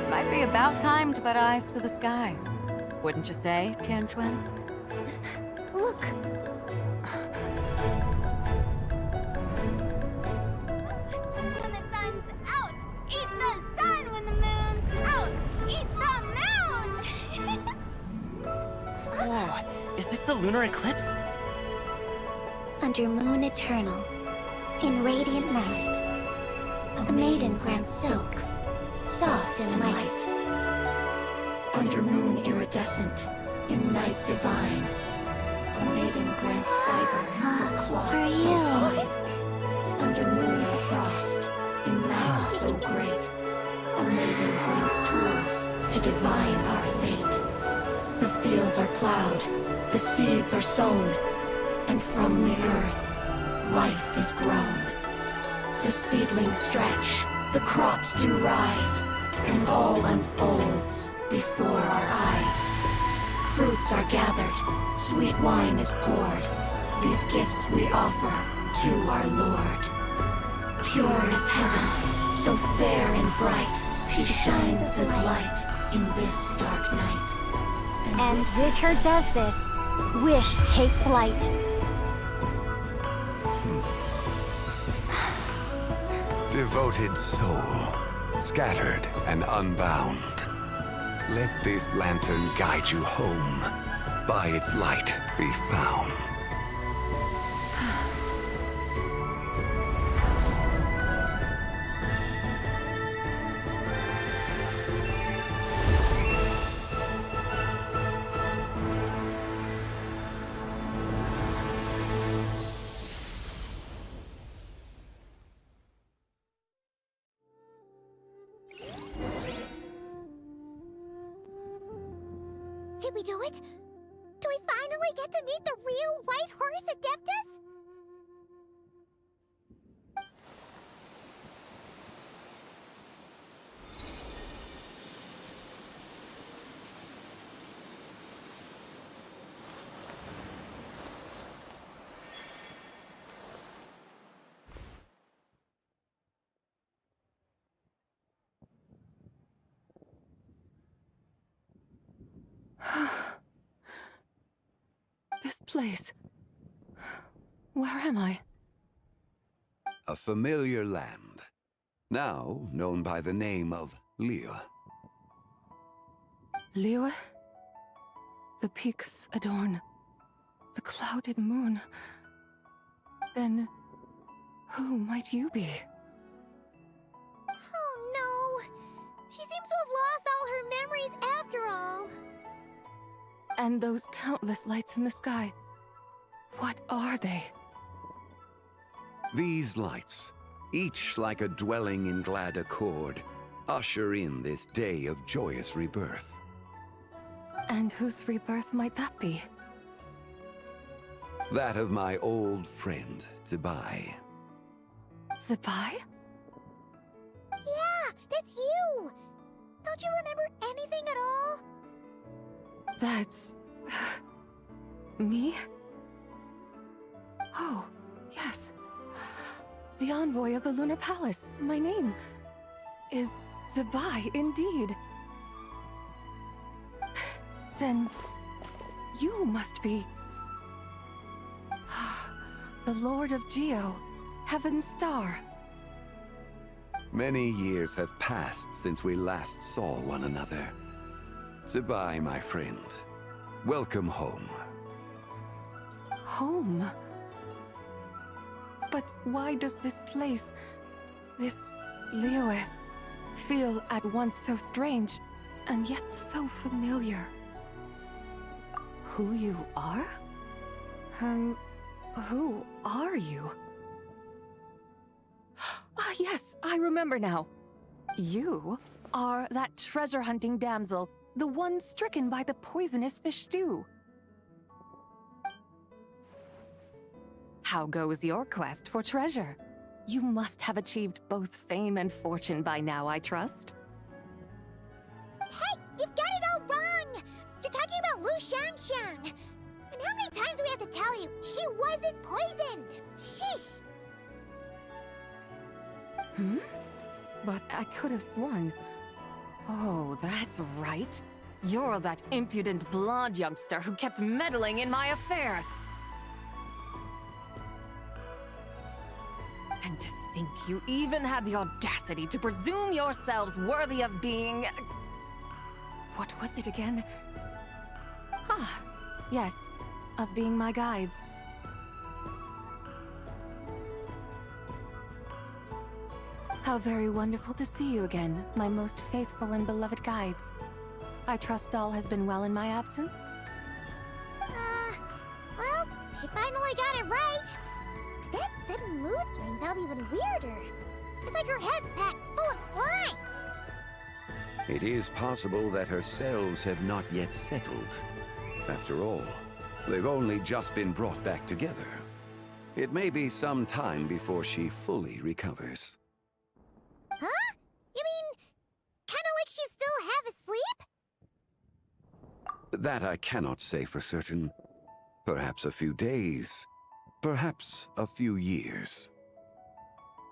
Might be about time to put eyes to the sky. Wouldn't you say, Tianquan? Look! When the sun's out, eat the sun. When the moon's out, eat the moon. Whoa, is this the lunar eclipse? Under moon eternal, in radiant night, a maiden grants silk, soft and light. Under moon iridescent, in night divine, a maiden grants fiber, cloth For so you. fine. Under moon of frost, fields are plowed, the seeds are sown, and from the earth, life is grown. The seedlings stretch, the crops do rise, and all unfolds before our eyes. Fruits are gathered, sweet wine is poured. These gifts we offer to our Lord. Pure is heaven, so fair and bright. She shines as light in this dark night. And with her does this, wish take flight. Devoted soul, scattered and unbound. Let this lantern guide you home. By its light be found. Did we do it? Do we finally get to meet the real White Horse Adeptus? This place. Where am I? A familiar land, now known by the name of Liyue. Liyue? The peaks adorn the clouded moon. Then, who might you be? Oh no! She seems to have lost all her memories after all. And those countless lights in the sky, what are they? These lights, each like a dwelling in glad accord, usher in this day of joyous rebirth. And whose rebirth might that be? That of my old friend, Zibai. Zibai? Yeah, that's you! Don't you remember anything at all? That's... me? Oh, yes. The envoy of the Lunar Palace. My name is Zibai, indeed. Then you must be... the Lord of Geo, Heaven's Star. Many years have passed since we last saw one another. Zibai, my friend. Welcome home. Home? But why does this place, this Liyue, feel at once so strange, and yet so familiar? Who you are? Who are you? Ah, yes, I remember now. You are that treasure-hunting damsel, the one stricken by the poisonous fish stew. How goes your quest for treasure? You must have achieved both fame and fortune by now, I trust. Hey, you've got it all wrong! You're talking about Lu Shanshan! And how many times do we have to tell you? She wasn't poisoned! Sheesh! But I could have sworn... Oh, that's right. You're that impudent blonde youngster who kept meddling in my affairs. And to think you even had the audacity to presume yourselves worthy of being... What was it again? Ah, yes, of being my guides. How very wonderful to see you again, my most faithful and beloved guides. I trust all has been well in my absence? Well, she finally got it right. But that sudden mood swing felt even weirder. It's like her head's packed full of slimes. It is possible that her cells have not yet settled. After all, they've only just been brought back together. It may be some time before she fully recovers. Huh? You mean, kinda like she's still half asleep? That I cannot say for certain. Perhaps a few days. Perhaps a few years.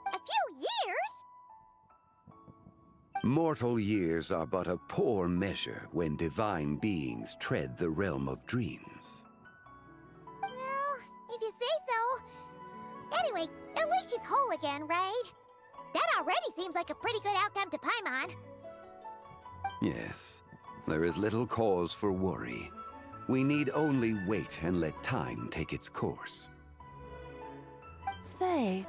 A few years? Mortal years are but a poor measure when divine beings tread the realm of dreams. Well, if you say so. Anyway, at least she's whole again, right? That already seems like a pretty good outcome to Paimon. Yes, there is little cause for worry. We need only wait and let time take its course. Say,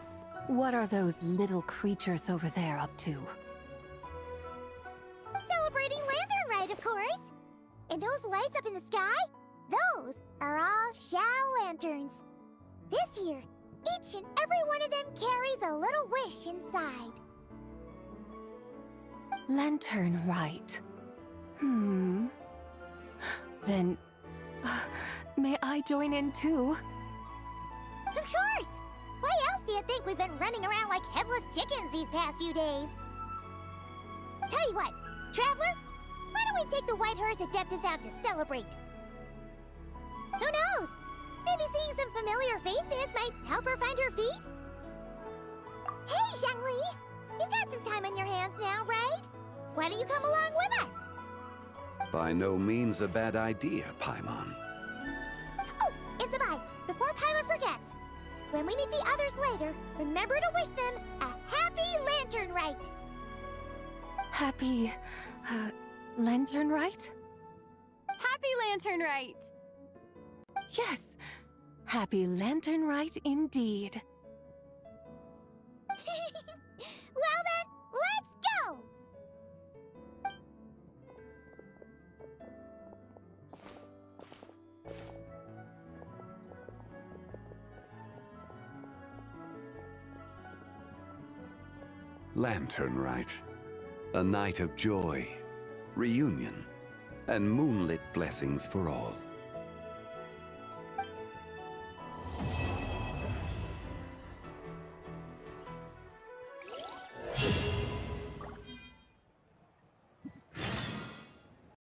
what are those little creatures over there up to? Celebrating Lantern Rite, of course. And those lights up in the sky? Those are all Xiao lanterns. This year, each and every one of them carries a little wish inside. Lantern Rite. Then, may I join in too? Of course! Why else do you think we've been running around like headless chickens these past few days? Tell you what, Traveler, why don't we take the White Horse Adeptus out to celebrate? Who knows? Maybe seeing some familiar faces might help her find her feet? Hey, Zhangli! You've got some time on your hands now, right? Why don't you come along with us? By no means a bad idea, Paimon. Oh, and Sabai, before Paimon forgets, when we meet the others later, remember to wish them a happy Lantern Rite! Happy, Lantern Rite? Happy Lantern Rite! Yes, happy Lantern Rite indeed. Well then, let's go! Lantern Rite. A night of joy, reunion, and moonlit blessings for all.